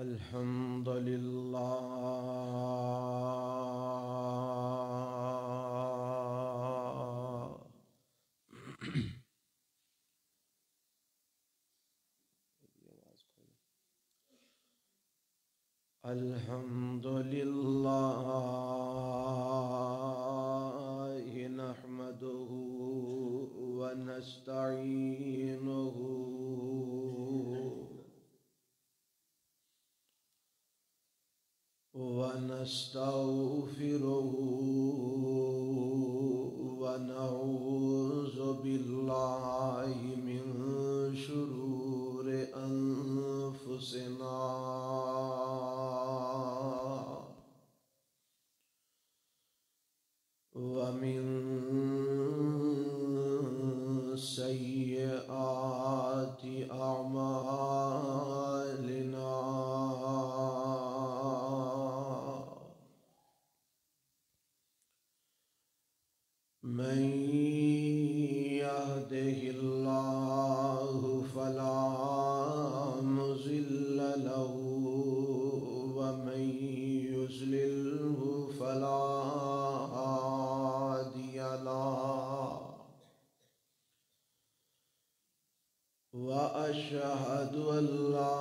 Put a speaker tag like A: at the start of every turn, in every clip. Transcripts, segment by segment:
A: الحمد لله الحمد لله نحمده ونستعينه ونستغفره ونعوذ بالله من شرور أنفسنا ومن سيئات أعمالنا من يهده الله فلا مضل له ومن يضلله فلا هادي له وأشهد أن لا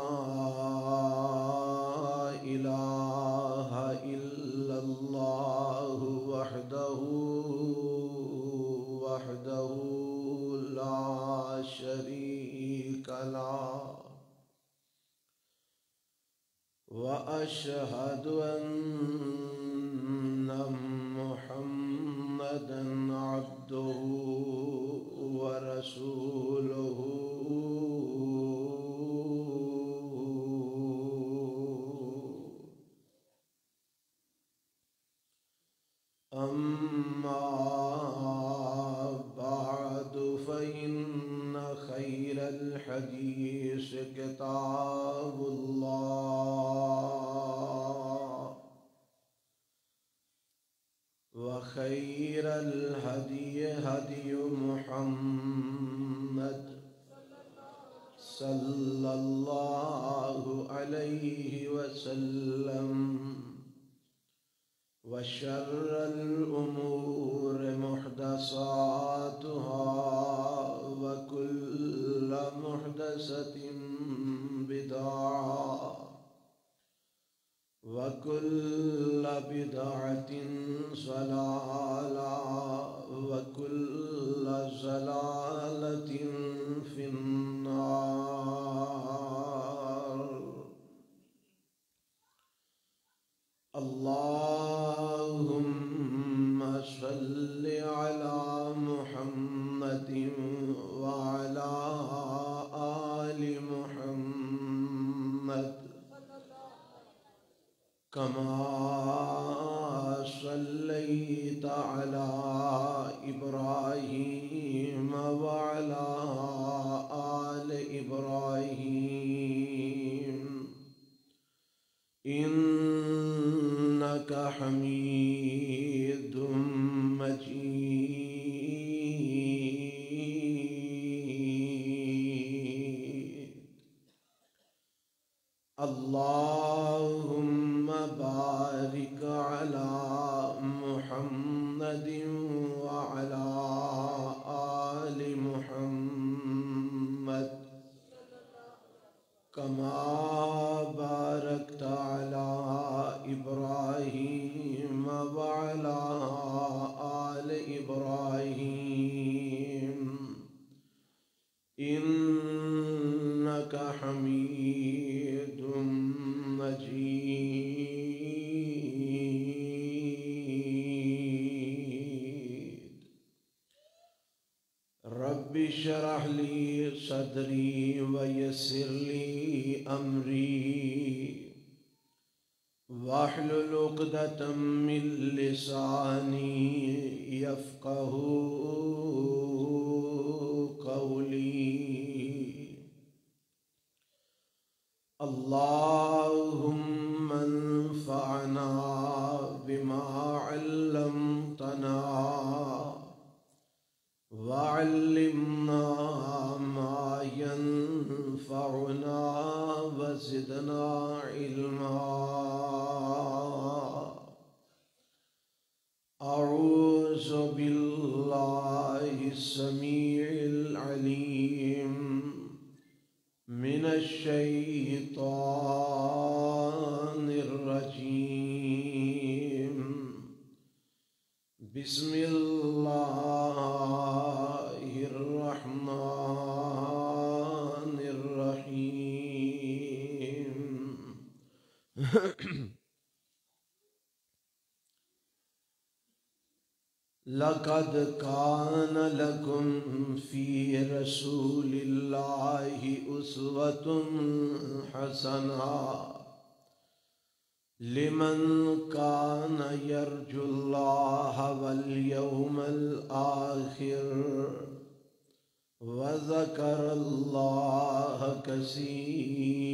A: إله إلا الله وحده لا شريك له وأشهد أن محمدًا عبده ورسوله أما بعد فإن خير الحديث كتاب الله وخير الهدي هدي محمد صلى الله عليه وسلم وشر الأمور محدثاتها وكل محدثة بدعة وكل بدعة ضلالة وكل ضلالة في النار. اللهم صل على محمد وعلى آل محمد كما صليت على إبراهيم وعلى آل إبراهيم إنك حميد مجيد. اللهم بارك على محمد وعلى آل محمد كما باركت على إبراهيم وعلى آل إبراهيم إنك حميد مجيد. رب اشرح لي صدري ويسر لي أمري واحلل عقدة من لساني يفقه قولي. اللهم انفعنا بما علمتنا وعلمنا ما ينفعنا وزدنا زدنا علما. أعوذ بالله السميع العليم من الشيطان الرجيم. بسم الله الرحمن الرحيم. لقد كان لكم في رسول الله أسوة حسنة لمن كان يرجو الله واليوم الآخر وذكر الله كثيرا.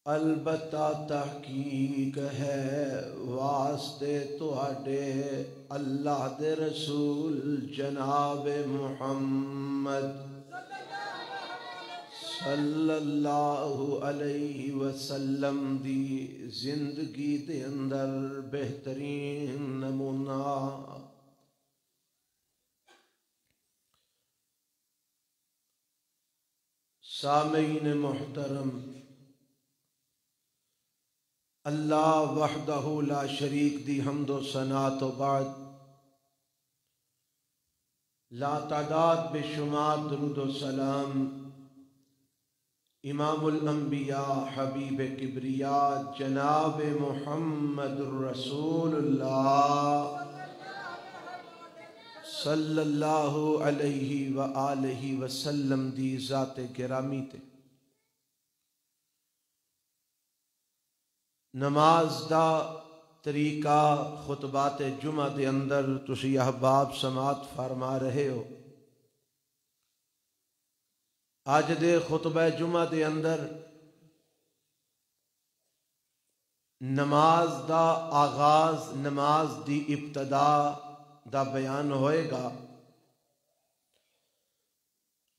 A: البتہ تحقیق ہے واسطے تہاڈے اللہ دے رسول جناب محمد صلی اللہ علیہ وسلم دی زندگی دے اندر بہترین نمونہ. سامعین محترم، اللہ وحدہ لا شریک دی حمد و ثنا تو بعد لا تعداد بے شمار درود و سلام امام الانبیاء حبیب کبریاء جناب محمد الرسول اللہ صلی اللہ علیہ وآلہ وسلم دی ذات گرامی تے. نماز دا طریقہ خطبات جمعہ دے اندر تسی احباب سماعت فرما رہے ہو. آج دے خطبہ جمعہ دے اندر نماز دا آغاز، نماز دی ابتدا دا بیان ہوئے گا.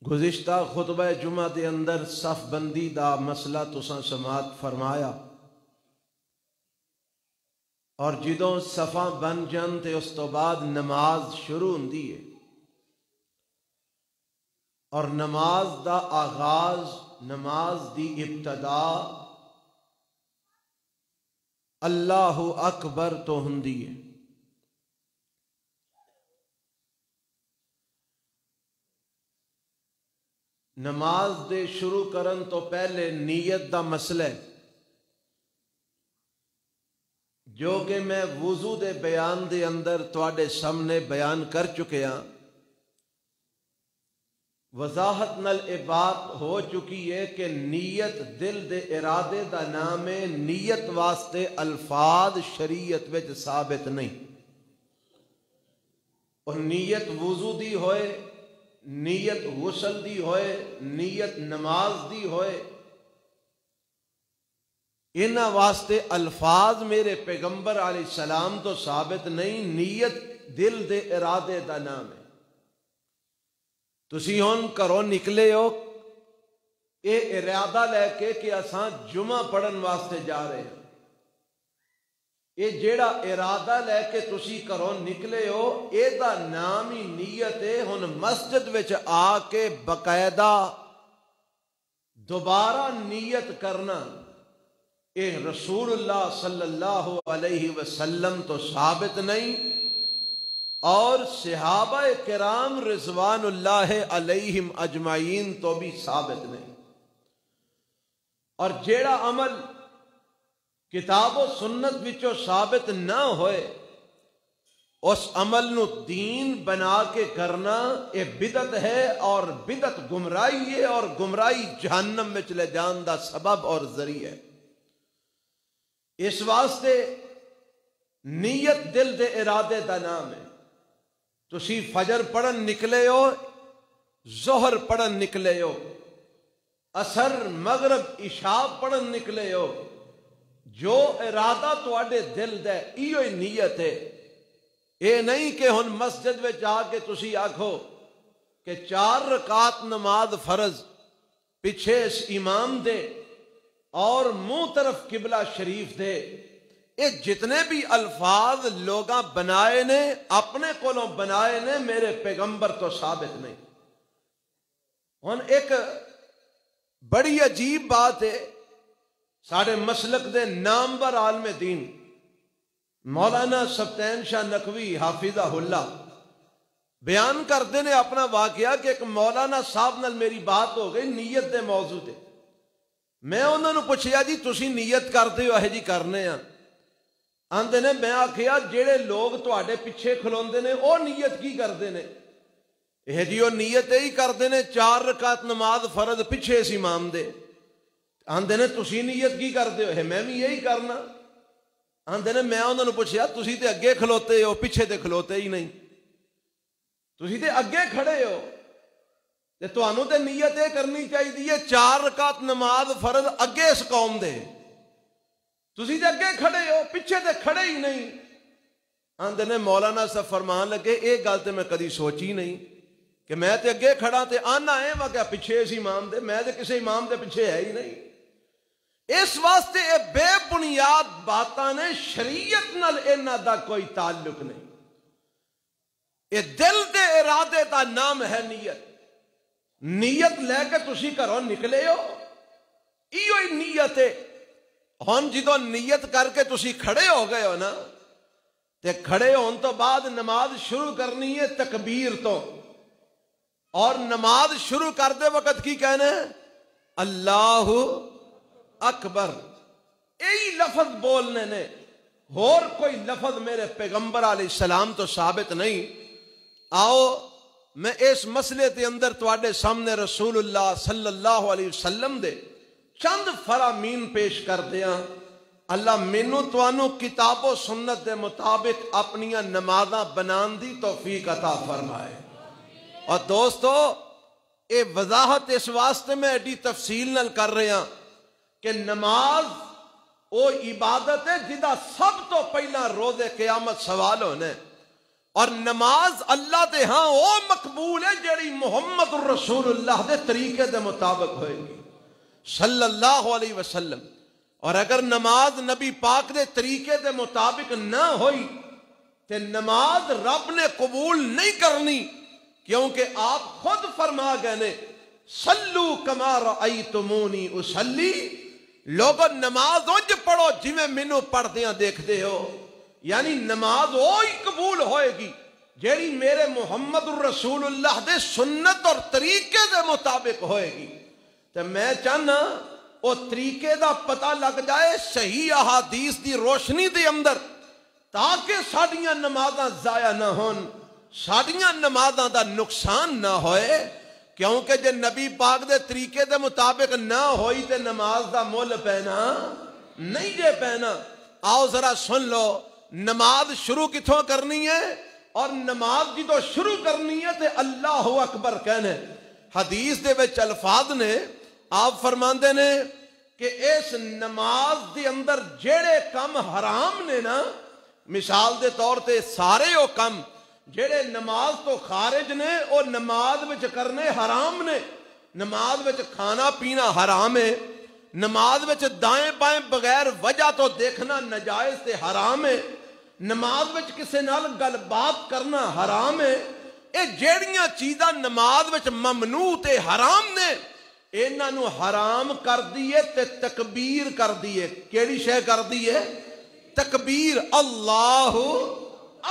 A: گزشتہ خطبہ جمعہ دے اندر صف بندی دا مسئلہ تساں سماعت فرمایا، اور جدوں صفاں بن جان تے اس تو بعد نماز شروع ہوندی ہے. اور نماز دا آغاز، نماز دی ابتدا اللہ اکبر تو ہوندی ہے. نماز دے شروع کرن تو پہلے نیت دا مسئلہ ہے جو کہ میں وضو دے بیان دے اندر تواڈے سامنے بیان کر چکے ہاں. وضاحت نال اے بات ہو چکی ہے کہ نیت دل دے ارادے دا نام ہے. نیت واسطے الفاظ شریعت وچ ثابت نہیں. اور نیت وضو دی ہوئے، نیت غسل دی ہوئے، نیت نماز دی ہوئے، انہاں واسطے الفاظ میرے پیغمبر علیہ السلام تو ثابت نہیں. نیت دل دے ارادے دا نام ہے. تسی ہن گھروں نکلے ہو اے ارادہ لے کے کہ اساں جمعہ پڑھن واسطے جا رہے ہیں. اے جیڑا ارادہ لے کے تسی گھروں نکلے ہو اے دا نام ہی نیت ہے. ہن مسجد وچ آ کے باقاعدہ دوبارہ نیت کرنا اے رسول اللہ صلی اللہ علیہ وسلم تو ثابت نہیں، اور صحابہ کرام رضوان اللہ علیہم اجمعین تو بھی ثابت نہیں. اور جیڑا عمل کتاب و سنت وچوں ثابت نہ ہوئے اس عمل نو دین بنا کے کرنا یہ بدعت ہے، اور بدعت گمراہی ہے، اور گمراہی جہنم میں چلے جان دا سبب اور ذریعہ ہے. اس واسطے نیت دل دے ارادے دا نام ہے. تسی فجر پڑھن نکلے ہو، ظہر پڑھن نکلے ہو، عصر مغرب عشاء پڑھن نکلے ہو، جو ارادہ تواڈے دل دے ایو ہی نیت ہے. یہ نہیں کہ ہن مسجد میں جا کے تسی آکھو کہ 4 رکعت نماز فرض پیچھے اس امام دے اور منہ طرف قبلہ شریف دے، یہ جتنے بھی الفاظ لوگاں بنائے نے اپنے کولوں بنائے نے، میرے پیغمبر تو ثابت نہیں۔ ہن ایک بڑی عجیب بات ہے، سارے مسلک دے نامور عالم دین مولانا سبطین شاہ نقوی حافظہ اللہ بیان کرتے نے اپنا واقعہ کہ ایک مولانا صاحب نال میری بات ہو گئی نیت دے موضوع تے۔ میں انہوں نے پوچھیا جی تسی نیت کرتے ہو؟ جی کرنے ہیں۔ آندے نے میں آکھیا جڑے لوگ تواڈے پیچھے کھلوندے نے او نیت کی کردے نے؟ جی وہ نیت یہی کردے نے 4 رکعت نماز فرض پیچھے اس امام دے۔ آندے نے تسی نیت کی کردے ہو؟ میں بھی یہی کرنا۔ آندے نے میں انہوں نے پوچھیا تسی تے اگے کھلوتے ہو، پیچھے تے کھلوتے ہی نہیں، تسی تے اگے کھڑے ہو تے تانوں تے نیت یہ کرنی چاہیے 4 رکعت نماز فرض اگے اس قوم دے، تسی تے اگے کھڑے ہو، پیچھے تے کھڑے ہی نہیں۔ آندے نے مولانا صاحب فرمان لگے ایک گل تے میں کدی سوچی نہیں کہ میں تے اگے کھڑا تے آنا ہے وا کہ پیچھے اس امام دے، میں تے کسے امام دے پیچھے ہے ہی نہیں۔ اس واسطے اے بے بنیاد باتاں نے، شریعت نال انہاں دا کوئی تعلق نہیں۔ یہ دل دے ارادے دا نام ہے نیت۔ نیت لے کے تسی گھروں نکلے ہو، ایو ہی نیت ہے۔ ہن جدوں نیت کر کے تسی کھڑے ہو گئے ہو نا، تے کھڑے ہون تو بعد نماز شروع کرنی ہے تکبیر تو، اور نماز شروع کر دے وقت کی کہنا ہے؟ اللہ اکبر۔ یہی لفظ بولنے نے، اور کوئی لفظ میرے پیغمبر علیہ السلام تو ثابت نہیں۔ آؤ میں اس مسئلے کے اندر تواڈے سامنے رسول اللہ صلی اللہ علیہ وسلم دے چند فرامین پیش کر دیاں۔ اللہ مینوں توانوں کتاب و سنت دے مطابق اپنیاں نمازاں بنان دی توفیق عطا فرمائے۔ اور دوستو اے وضاحت اس واسطے میں ایڈی تفصیل نال کر رہے ہیں کہ نماز او عبادت ہے جدا سب تو پہلا روز قیامت سوال ہونے، اور نماز اللہ دے ہاں او مقبول ہے جڑی محمد الرسول اللہ دے طریقے دے مطابق ہوئے گی صلی اللہ علیہ وسلم۔ اور اگر نماز نبی پاک دے طریقے دے مطابق نہ ہوئی تے نماز رب نے قبول نہیں کرنی، کیونکہ آپ خود فرما گئے نے صلو کما رأیتمونی اصلی، لوگوں نماز انج پڑھو جی میں مینوں پڑھدیاں دیکھتے ہو۔ یعنی نماز وہی قبول ہوئے گی جیڑی میرے محمد الرسول اللہ دے سنت اور طریقے دے مطابق ہوئے گی۔ تو میں چاہنا وہ طریقے دا پتہ لگ جائے صحیح احادیث دی روشنی دے اندر، تاکہ ساڈیاں نمازاں ضائع نہ ہون، ساڈیاں نمازاں دا نقصان نہ ہوئے۔ کیونکہ جے نبی پاک دے طریقے دے مطابق نہ ہوئی تے نماز دا مول پینا نہیں جے پینا۔ آؤ ذرا سن لو، نماز شروع کتھوں کرنی ہے، اور نماز جدو شروع کرنی ہے تے اللہ اکبر کہنے۔ حدیث دے وچ الفاظ نے، آپ فرماندے نے کہ اس نماز دے اندر جڑے کم حرام نے نا، مثال دے طور تے سارے او کم جڑے نماز تو خارج نے او نماز وچ کرنے حرام نے۔ نماز وچ کھانا پینا حرام ہے، نماز وچ دائیں بائیں بغیر وجہ تو دیکھنا نجائز تے حرام ہے، نماز وچ کسے نال گل بات کرنا حرام ہے۔ اے جیڑیاں چیزاں نماز وچ ممنوع تے حرام نے، انہاں نو حرام کر دیے تے تکبیر کر دیے۔ کیڑی شے کر دیے؟ تکبیر، اللہ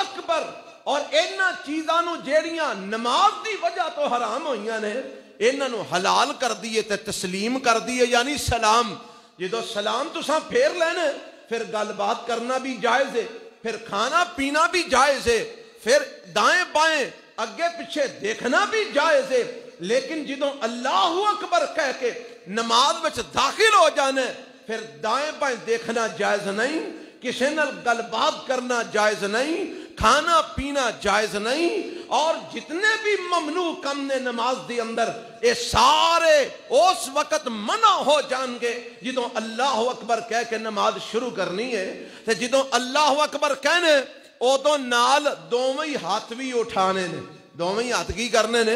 A: اکبر۔ اور انہاں چیزاں نو جیڑیاں نماز دی وجہ تو حرام ہوئیاں نے، انہاں نو حلال کر دیے تے تسلیم کر دیے، یعنی سلام۔ جدو سلام تساں پھیر لینے، پھر گل بات کرنا بھی جائز ہے، پھر کھانا پینا بھی جائز ہے، پھر دائیں بائیں اگے پیچھے دیکھنا بھی جائز ہے۔ لیکن جدو اللہ اکبر کہہ کے نماز وچ داخل ہو جانے، پھر دائیں بائیں دیکھنا جائز نہیں، کسی نال گل بات کرنا جائز نہیں، کھانا پینا جائز نہیں، اور جتنے بھی ممنوع کم نے نماز دی اندر، یہ سارے اس وقت منع ہو جان گے جدوں اللہ اکبر کہہ کے نماز شروع کرنی ہے۔ تے جدوں اللہ اکبر کہنے ادو نال دوویں ہاتھ بھی اٹھانے نے، دوویں ہاتھ کی کرنے نے؟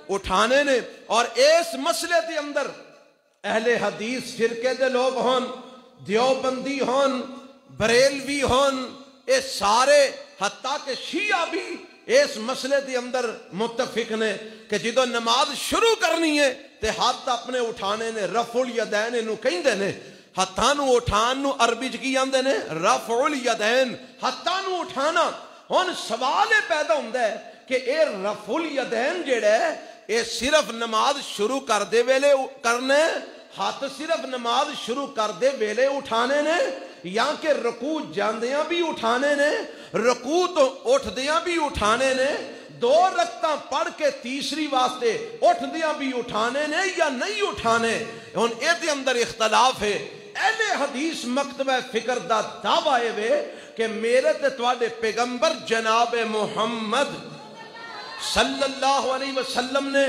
A: اٹھانے نے۔ اور اس مسئلے کے اندر اہل حدیث فرقے دے لوگ ہون، دیوبندی ہون، بریلوی ہون، اے سارے حتیٰ کہ شیعہ بھی اس مسئلے کے اندر متفق نے کہ جدو نماز شروع کرنی ہے تے ہاتھ اپنے اٹھانے نے، رفع الیدین انہوں کہیں نے، ہاتھاں نو اٹھان نو عربی چ کی آندے نے؟ رفع الیدین، ہاتھاں نو اٹھانا۔ ہن سوال یہ پیدا ہوندا ہے کہ اے رفع الیدین جڑا ہے اے صرف نماز شروع کر دے ویلے کرنے، ہاتھ صرف نماز شروع کر دے ویلے اٹھانے نے، یا کہ رکوع جاندیاں بھی اٹھانے نے، رکوع تو اٹھدیاں بھی اٹھانے نے، 2 رکعتاں پڑھ کے تیسری واسطے اٹھدیاں بھی اٹھانے نے یا نہیں اٹھانے؟ ہن اے دے اندر اختلاف ہے۔ اہل حدیث مکتبہ فکر دا دعویٰ ہے کہ میرے تے تواڈے پیغمبر جناب محمد صلی اللہ علیہ وسلم نے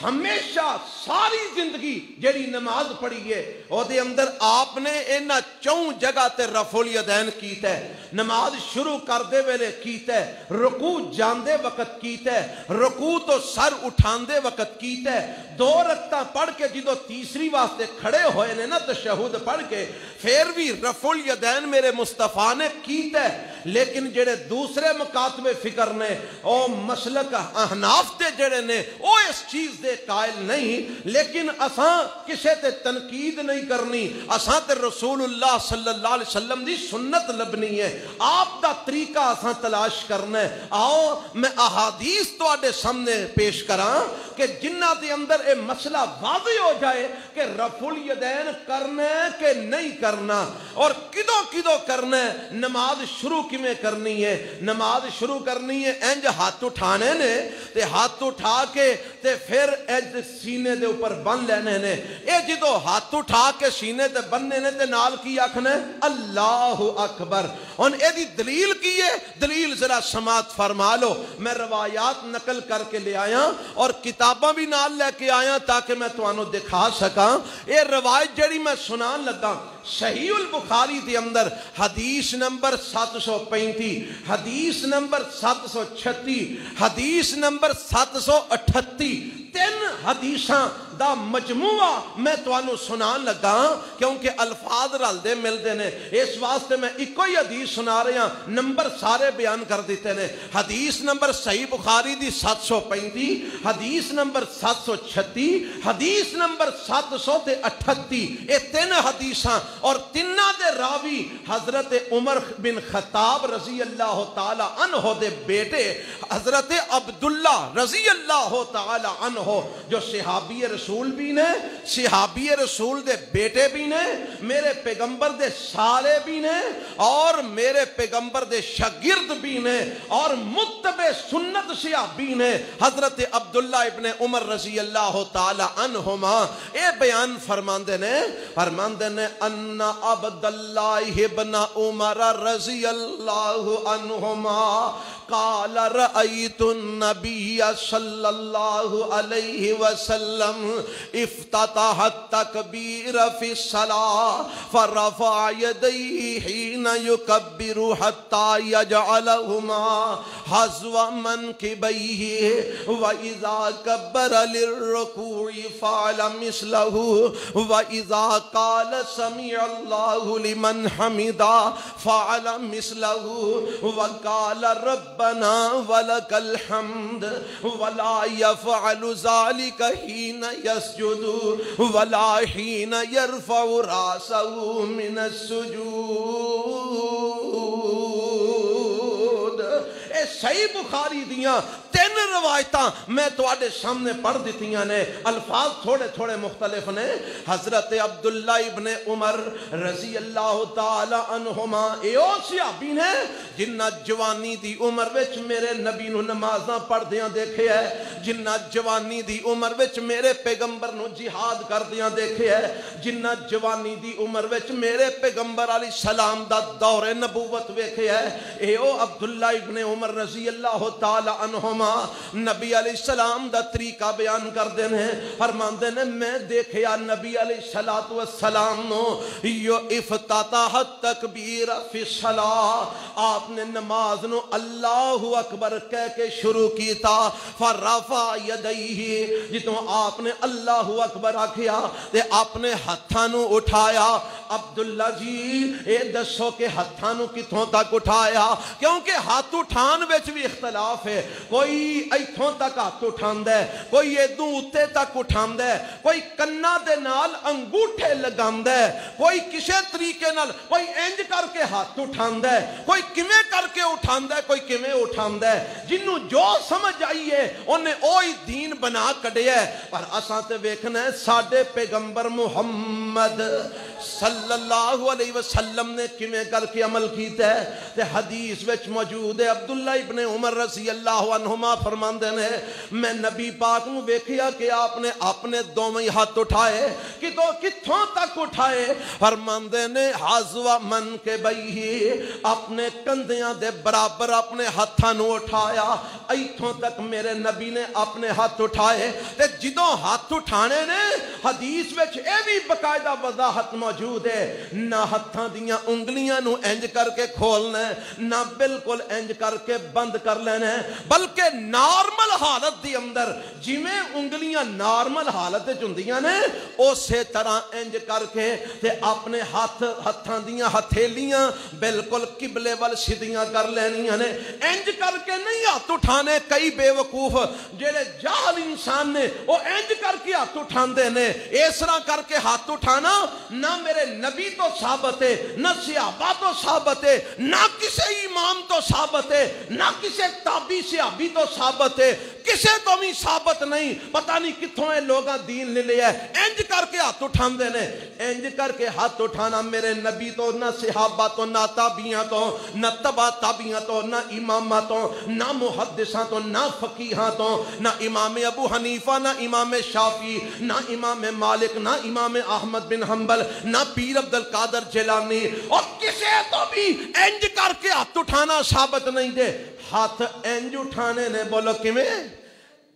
A: ہمیشہ ساری زندگی جڑی نماز پڑھی ہے او دے اندر آپ نے اینا چون جگہ تے رفع الیدین کیتا ہے، نماز شروع کر دے ویلے کیتا ہے، رکوع جاندے وقت کیتا ہے، رکوع تو سر اٹھاندے وقت کیتا ہے، 2 رکعتاں پڑھ کے جدو تیسری واسطے کھڑے ہوئے نے نا تشہد پڑھ کے پھر بھی رفع الیدین میرے مصطفیٰ نے کیتا ہے۔ لیکن جڑے دوسرے مکاتب فکر نے او مسلک احناف تے جڑے نے او اس چیز دے قائل نہیں، لیکن اساں کسے تے تنقید نہیں کرنی، اساں تے رسول اللہ صلی اللہ علیہ وسلم دی سنت لبنی ہے، آپ دا طریقہ اساں تلاش کرنا ہے۔ آؤ میں احادیث تواڈے سامنے پیش کراں کہ جنہ دے اندر اے مسئلہ واضح ہو جائے کہ رفع الیدین کرنا ہے کہ نہیں کرنا، اور کدو کدو کرنا ہے، نماز شروع کیویں کرنی ہے۔ نماز شروع کرنی ہے انج ہاتھ اٹھانے نے تے ہاتھ اٹھا کے تے پھر انج سینے دے اوپر بن لینے نے۔ اے جدو ہاتھ اٹھا کے سینے تے بننے نے تے نال کی آکھنا ہے؟ اللہ اکبر۔ ان اے دی دلیل کی ہے؟ دلیل ذرا سماعت فرما لو، میں روایات نقل کر کے لے آیا اور کتاباں بھی نال لے کے آیا تاکہ میں تانوں دکھا سکاں۔ اے روایت جڑی میں سنان لگا صحیح البخاری دے اندر حدیث نمبر 735، حدیث نمبر 736، حدیث نمبر 738، 3 حدیثاں دا مجموعہ میں توانو سنان لگا کیونکہ الفاظ رل دے ملتے نے، اس واسطے میں ایک ہی حدیث سنا رہا ہوں، نمبر سارے بیان کر دیتے نے۔ حدیث نمبر صحیح بخاری دی 735، حدیث نمبر 736، حدیث نمبر 738، یہ 3 حدیثاں اور تیناں دے راوی حضرت عمر بن خطاب رضی اللہ تعالی عنہ دے بیٹے حضرت عبداللہ رضی اللہ تعالی عنہ جو صحابی رسول بھی نے، صحابی رسول دے بیٹے بھی نے، میرے پیغمبر دے سالے بھی نے اور میرے پیغمبر دے شاگرد بھی نے اور متبع سنت صحابی نے، حضرت عبداللہ ابن عمر رضی اللہ تعالی عنہما اے بیان فرماندے نے ان عبداللہ ابن عمر رضی اللہ عنہما قال رأيت النبي صلى الله عليه وسلم افتتح التكبير في الصلاة فرفع يديه حين يكبر حتى يجعلهما حذو منكبيه وإذا كبر للركوع فعل مثله وإذا قال سمع الله لمن حمده فعل مثله وقال ربنا ولك الحمد ولا يفعل ذلك حين يسجد ولا حين يرفع رأسه من السجود۔ اے صحیح بخاری دیاں 3 روایتاں میں تواڈے سامنے پڑھ دیتیاں نے، الفاظ تھوڑے تھوڑے مختلف نے۔ حضرت عبداللہ ابن عمر رضی اللہ تعالی عنہما ایو صحابی نے جنہ جوانی دی عمر وچ میرے نبی نو نمازاں پڑھدیاں دیکھے ہے، جنہ جوانی دی عمر وچ میرے پیغمبر نو جہاد کردیاں دیکھے ہے، جنہ جوانی دی عمر وچ میرے پیغمبر علیہ السلام دا دور نبوت ویکھے ہے۔ ایو عبداللہ ابن عمر رضی اللہ تعالی عنہما نبی علیہ السلام دا طریقہ بیان کردے نے، فرماندے نے میں دیکھیا نبی علیہ السلام نو یو افتتاح التکبیر فی الصلاۃ، آپ نے نماز نو اللہ اکبر کہہ کے شروع کیتا، فرفع یدیہ، جتوں آپ نے اللہ اکبر آکھیا تے اپنے ہتھاں نو اٹھایا۔ عبداللہ جی اے دسو کہ ہتھاں نو کتھوں تک اٹھایا؟ کیونکہ ہاتھ اٹھان وچ بھی اختلاف ہے، کوئی ایتھوں تک ہاتھ اٹھاندا ہے، کوئی ادوں اتے تک اٹھاندا ہے، کوئی کنا دے نال انگوٹھے لگاندا ہے، کوئی کسے طریقے نال، کوئی انج کر کے ہاتھ اٹھاندا ہے، کوئی کیویں کر کے اٹھاندا ہے، کوئی کیویں اٹھاندا ہے، جنوں جو سمجھ آئی ہے انہیں اوہی دین بنا کڈیا ہے۔ پر اساں تے ویکھنا ہے ساڈے پیغمبر محمد صلی اللہ علیہ وسلم نے کیویں کر کے عمل کیتا ہے، تے حدیث وچ موجود ہے۔ عبداللہ ابن عمر رضی اللہ عنہما فرماندے نے میں نبی پاک نو ویکھیا کہ آپ نے اپنے دوویں ہاتھ اٹھائے، کتھوں تک اٹھائے؟ فرماندے نے حذو منکبیہ، اپنے کندھیاں دے برابر اپنے ہتھاں نو اٹھایا، ایتھوں تک میرے نبی نے اپنے ہاتھ اٹھائے۔ تے جدوں ہاتھ اٹھانے نے حدیث وچ اے بھی باقاعدہ وضاحت موجود ہے، نہ ہتھاں دیاں انگلیاں نو انج کر کے کھولنا ہے، نہ بالکل انج کر کے بند کر لینا ہے، بلکہ نارمل حالت دی اندر جویں انگلیاں نارمل حالت وچ ہوندیاں نے اسی طرح انج کر کے تے اپنے ہتھاں دیاں ہتھیلیاں بالکل قبلے وال سیدھیاں کر لینیاں نے، انج کر کے نہیں ہاتھ اٹھانے۔ کئی بے وقوف جڑے جاہل انسان نے وہ انج کر کے ہاتھ اٹھاندے نے، اس طرح کر کے ہاتھ اٹھانا نہ میرے نبی تو ثابت ہے، نہ صحابہ تو ثابت ہے، نہ کسی امام تو ثابت ہے، نہ کسی تابعی صحابی تو ثابت ہے، کسی تو بھی ثابت نہیں۔ پتہ نہیں کتھوں اے لوگاں دین لے لیا ہے، انج کر کے ہاتھ اٹھاندے نے۔ انج کر کے ہاتھ اٹھانا میرے نبی تو، نہ صحابہ تو، نہ تابعیاں تو، نہ تبع تابعیاں تو، نہ اماماں تو، نہ محدثاں تو، نہ فقیہاں تو، نہ امام ابو حنیفہ، نہ امام شافعی، نہ امام مالک، نہ امام احمد بن حنبل، نہ پیر عبد القادر جیلانی، اور کسی تو بھی انج کر کے ہاتھ اٹھانا ثابت نہیں دے۔ ہاتھ انج اٹھانے نے، بولو کیویں؟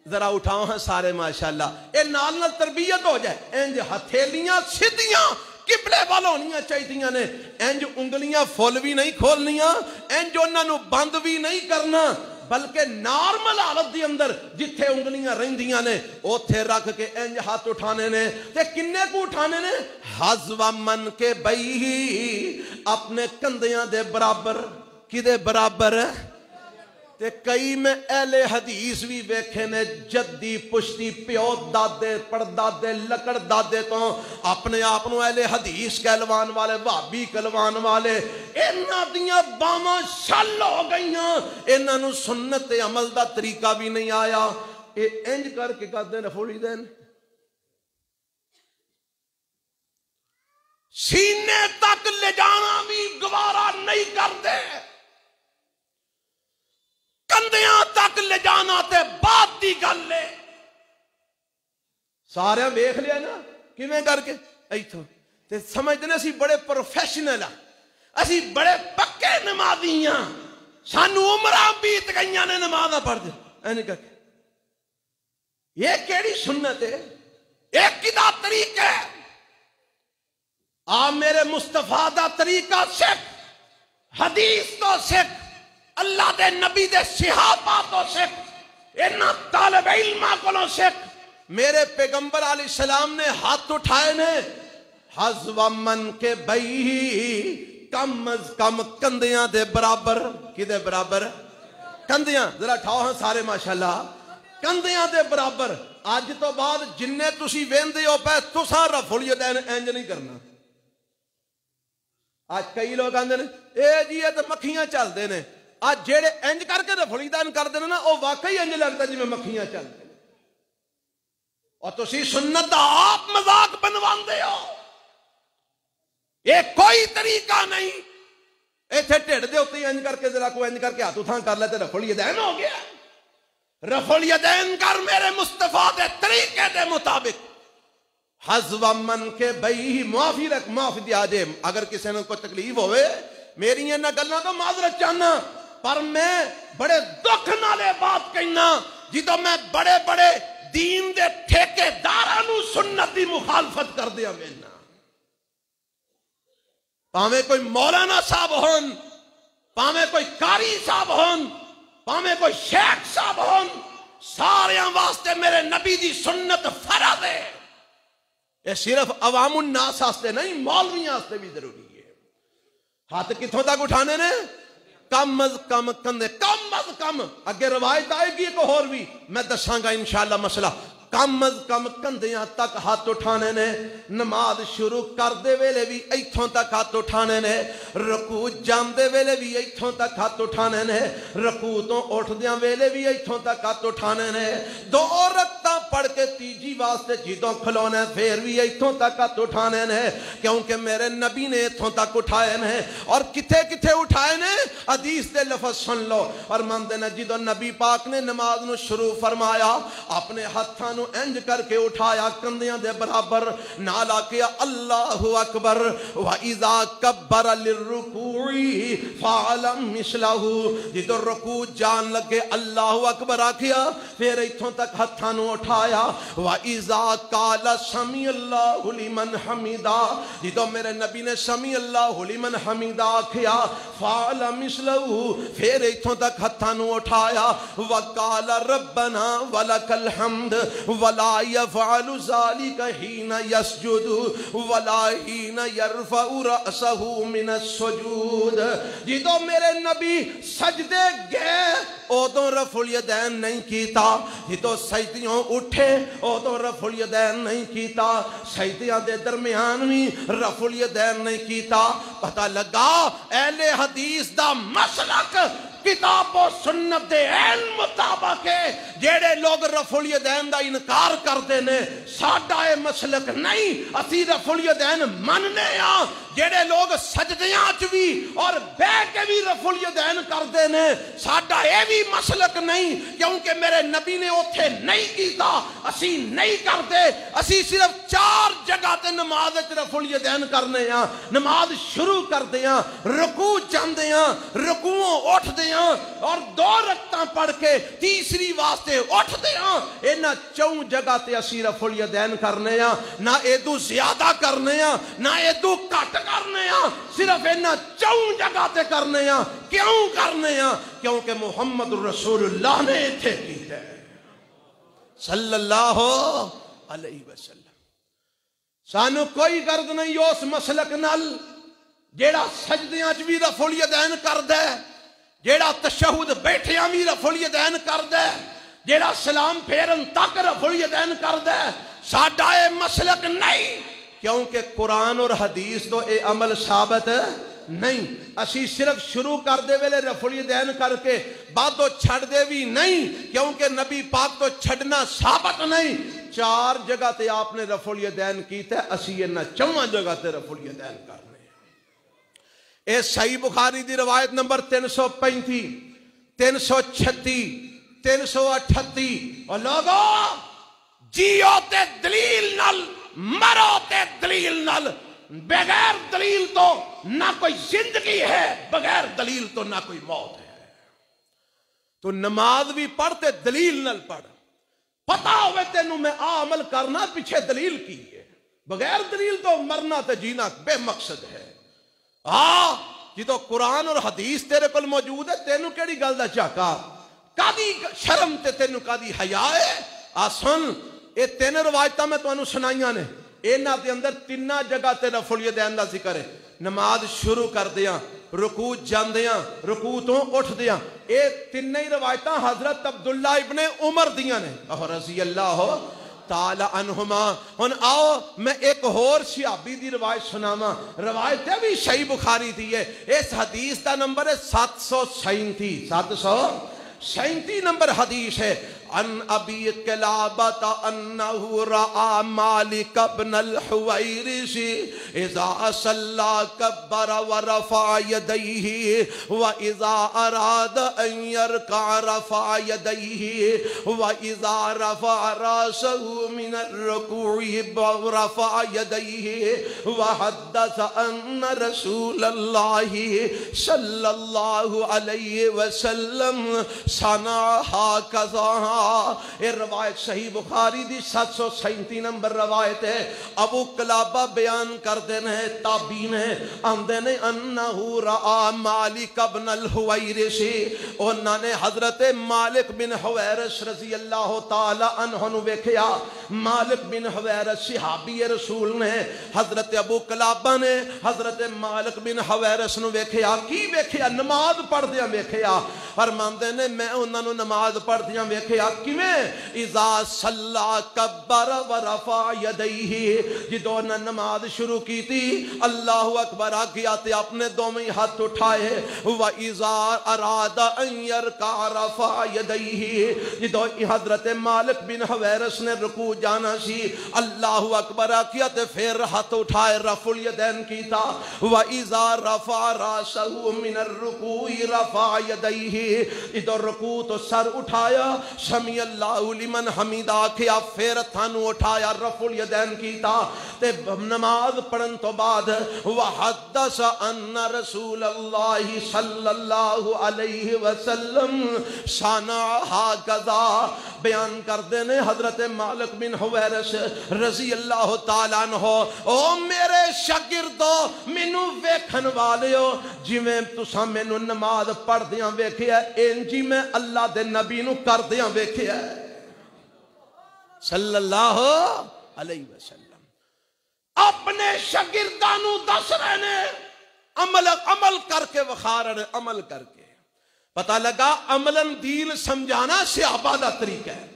A: ذرا اٹھاؤ ہاں سارے ماشاءاللہ، اے نال نال تربیت ہو جائے۔ انج ہتھیلیاں سیدھیاں قبلے وال ہونیاں چاہیدیاں نے، انج انگلیاں فل بھی نہیں کھولنیاں، انج انہاں نو بند بھی نہیں کرنا، بلکہ نارمل حالت دی اندر جتھے انگلیاں رہندیاں نے اوتھے رکھ کے انج ہاتھ اٹھانے نے۔ تے کنے کو اٹھانے نے؟ حذو منکبیہ، اپنے کندھیاں دے برابر۔ کدے برابر؟ تے کئی میں اہل حدیث بھی ویکھے نے جدی پشتی پیو دادے پردادے لکڑ دادے تو اپنے آپنوں اہل حدیث کہلوان والے، وہابی کہلوان والے، انہاں دیاں باواں شل ہو گئیاں، انہاں نو سنت عمل دا طریقہ بھی نہیں آیا۔ اے انج کر کے کہتے ہیں رفوڑی دین، سینے تک لے جانا بھی گوارا نہیں کرتے، کندھیاں تک لے جانا تے بات دی گل لے۔ سارے ویکھ لیا نا کیویں کر کے ایتھوں تے سمجھدے نے اسی بڑے پروفیشنل ہاں، اسی بڑے پکے نمازی ہاں، سانو عمراں بیت گئیاں نے نمازاں پڑھ دے اینی کر کے۔ یہ کیڑی سنت ہے؟ ایک کدا طریقہ ہے؟ آ میرے مصطفیٰ دا طریقہ سکھ، حدیث تو سکھ، اللہ دے نبی دے صحابہ تو سکھ، انہاں طالب علماں کولوں سکھ۔ میرے پیغمبر علیہ السلام نے ہاتھ اٹھائے نے حذو منکبیہ، کم از کم کندھیاں دے برابر۔ کدے برابر؟ کندھیاں، ذرا ٹھاؤ ہاں سارے ماشاءاللہ، کندھیاں دے برابر۔ اج تو بعد جننے تسی ویندے ہو پے تساں رفع الیدین انج نہیں کرنا۔ آج کئی لوگ آندے نے اے جی یہ تے مکھیاں چل دے نے، آج جیڑے انج کر کے رفع الیدین کر دے نا او واقعی انج لگتا جی میں مکھیاں چل دے، اور تسی سنت دا آپ مذاق بنواندے ہو۔ یہ کوئی طریقہ نہیں، ایتھے ٹھڈ دے اوتے انج کر کے ذرا کوئی انج کر کے ہاتھ اٹھاں کر لے تے رفع الیدین ہو گیا۔ رفع الیدین کر میرے مصطفیٰ دے طریقے دے مطابق۔ حذو منکبیہ، معافی رکھ، معافی دیا جے اگر کسی نے کوئی تکلیف ہوئے، میری انہاں گلاں تو معذرت چاہنا، پر میں بڑے دکھ نالے بات کہنا، جدوں میں بڑے بڑے دین دے ٹھیکے دارانو سنت دی مخالفت کر دیا مینا پاویں کوئی مولانا صاحب ہون پاویں کوئی قاری صاحب ہون پاویں کوئی شیخ صاحب ہون ساریاں واسطے میرے نبی دی سنت فرض ہے یہ صرف عوام الناس واسطے نہیں مولویاں واسطے بھی ضروری ہے ہاتھ کتھوں تک اٹھانے نے کم از کم کندے کم از کم اگے روایت آئے گی ایک اور بھی میں دساں گا انشاءاللہ مسئلہ کم از کم کندیاں تک ہاتھ اٹھانے نے نماز شروع کر دے ویلے بھی ایتھوں تک ہاتھ اٹھانے نے رکوع جاندے ویلے بھی ایتھوں تک ہاتھ اٹھانے نے رکوع تو اٹھ دیاں ویلے بھی ایتھوں تک ہاتھ اٹھانے نے دو رکعتاں پڑھ کے تیجی واسطے جدوں کھلونے پھر بھی ایتھوں تک ہاتھ اٹھانے نے کیونکہ میرے نبی نے ایتھوں تک اٹھائے نے اور کتھے کتھے اٹھائے نے حدیث دے لفظ سن لو اور مندے نے جدوں نبی پاک نے نماز نو شروع فرمایا اپنے ہاتھاں نو انج کر کے اٹھایا کندیاں دے برابر نالا کیا اللہ اکبر وَإِذَا كَبَّرَ لِلرُّكُوعِ فَعَلَ مِثْلَهُ جدو رکوع جان لگے اللہ اکبر آکھیا پھر ایتھوں تک ہتھاں نو اٹھایا وَإِذَا قَالَ سَمِعَ اللَّهُ لِمَنْ حَمِدَهُ جدو میرے نبی نے سَمِعَ اللَّهُ لِمَنْ حَمِدَهُ آکھیا فَعَلَ مِثْلَهُ پھر ایتھوں تک ہتھاں نو اٹھایا وَقَالَ رَبَّنَا وَلَكَ الْحَمْدُ ولا يفعل ذلك حين يسجد ولا حين يرفع رأسه من السجود جدو میرے نبی سجدے گئے اودوں رفع الیدین نہیں کیتا جدو سجدیوں اٹھے اودوں رفع الیدین نہیں کیتا سجدیاں دے درمیان بھی رفع الیدین نہیں کیتا پتہ لگا اہل حدیث دا مسلک کتاب و سنت دے عین مطابق ہے جیڑے لوگ رفع الیدین دا انکار کردے نے ساڈا اے مسلک نہیں اسی رفع الیدین مننے ہاں جیڑے لوگ سجدیاں چ بھی اور بہ کے بھی رفع الیدین کردے نے ساڈا اے بھی مسلک نہیں کیونکہ میرے نبی نے اوتھے نہیں کیتا اسی نہیں کردے اسی صرف 4 جگہ تے نماز وچ رفع الیدین کرنے ہاں نماز شروع کردے ہاں رکوع جاندے ہاں رکوعوں اٹھدے اور 2 رکعتاں پڑھ کے تیسری واسطے اٹھ دے ہاں انہاں 4 جگہ تے اسی رفع الیدین کرنے ہاں نہ ادو زیادہ کرنے ہاں نہ ادو گھٹ کرنے ہاں صرف انہاں 4 جگہ تے کرنے ہاں کیوں کرنے ہاں کیونکہ محمد رسول اللہ نے ایتھے کیتا ہے صلی اللہ علیہ وسلم سانو کوئی غرض نہیں اس مسلک نال جیڑا سجدیاں چ بھی رفع الیدین کردا ہے جیڑا تشہد بیٹھیاں بھی رفع الیدین کردے جیڑا سلام پھیرن تک رفع الیدین کردے ساڈا اے مسلک نہیں کیونکہ قرآن اور حدیث تو اے عمل ثابت نہیں اسی صرف شروع کر دے ویلے رفع الیدین کر کے بعد تو چھڑ دے بھی نہیں کیونکہ نبی پاک تو چھڑنا ثابت نہیں 4 جگہ تے آپ نے رفع الیدین کیتا ہے اسی انہاں 4 جگہ تے رفع الیدین کرنے اے صحیح بخاری دی روایت نمبر 335 336 338 اور لوگو جیو تے دلیل نل مرو تے دلیل نل بغیر دلیل تو نہ کوئی زندگی ہے بغیر دلیل تو نہ کوئی موت ہے تو نماز بھی پڑھتے دلیل نل پڑھ پتہ ہوئے تینوں میں عمل کرنا پیچھے دلیل کی ہے بغیر دلیل تو مرنا تے جینا بے مقصد ہے جدو قرآن اور حدیث تیرے کل موجود ہے تینوں کیڑی گل دا چاکا کادی شرم تے تینوں کادی حیا ہے سن اے 3 روایتاں میں تانوں سنائیاں نے انہاں دے اندر 3 جگہ تے رفع الیدین دا ذکر ہے نماز شروع کردیاں رکوع جاندیاں رکوع تو اٹھدیاں اے 3 ہی روایتاں حضرت عبداللہ ابن عمر دیاں نے رضی اللہ تعالی عنہما ہن آؤ میں ایک اور صحابی دی روایت سناواں روایت بھی صحیح بخاری دی ہے اس حدیث دا نمبر ہے 737 737 نمبر حدیث ہے عن ابی قلابہ انہو رعا مالک ابن الحویرث اذا صلی کبر ورفع یدیہ واذا اراد ان یرکع رفع یدیہ واذا رفع راسہ من الرکوع رفع یدیہ وحدث ان رسول اللہ صلی اللہ علیہ وسلم صنع هكذا یہ روایت صحیح بخاری دی 737 نمبر روایت ہے. ابو قلابہ بیان کردے نے تابعین ہیں آندے نے انہو رآ مالک بن الحویرث انہوں نے حضرت مالک بن حویرث رضی اللہ تعالی عنہ نو ویکھیا. مالک بن حویرث صحابی رسول نے حضرت ابو قلابہ نے حضرت مالک بن حویرث نو ویکھیا. کی ویکھیا؟ نماز پڑھدیاں ویکھیا. فرماندے نے میں انہاں نو نماز پڑھدیاں ویکھیا. کیویں؟ اذا صلی کبر ورفع یدیہ جدوں نے نماز شروع کی تھی اللہ اکبر آگیا تے اپنے دوویں ہاتھ اٹھائے. وَإِذَا أَرَادَ أَن يَرْكَعَ رَفَعَ يَدَيْهِ جدوں حضرت مالک بن حویرث نے رکوع جانا سی اللہ اکبر آگیا تے پھر ہاتھ اٹھائے رفع الیدین کیتا. وَإِذَا رَفَعَ رَأْسَهُ مِنَ الرُّكُوعِ رَفَعَ يَدَيْهِ جدوں رکوع تو سر اٹھایا سمیع اللہ لمن حمیدہ آکھیا پھر تھانو اٹھایا رفع الیدین کیتا. تے نماز پڑھن تو بعد وحدث ان رسول اللہ صلی اللہ علیہ وسلم صنع ہکذا بیان کردے نے حضرت مالک بن حویرث رضی اللہ تعالیٰ عنہ او میرے شاگردو مینوں ویکھن والیو جویں تساں مینوں نماز پڑھدیاں ویکھیا انجی میں اللہ دے نبی نو کردیاں ویکھیا صلی اللہ علیہ وسلم. اپنے شاگردانو دس رہے نے عمل کر کے وکھا رہے نے. عمل کر کے پتہ لگا عملاً دین سمجھانا صحابہ دا طریقہ ہے.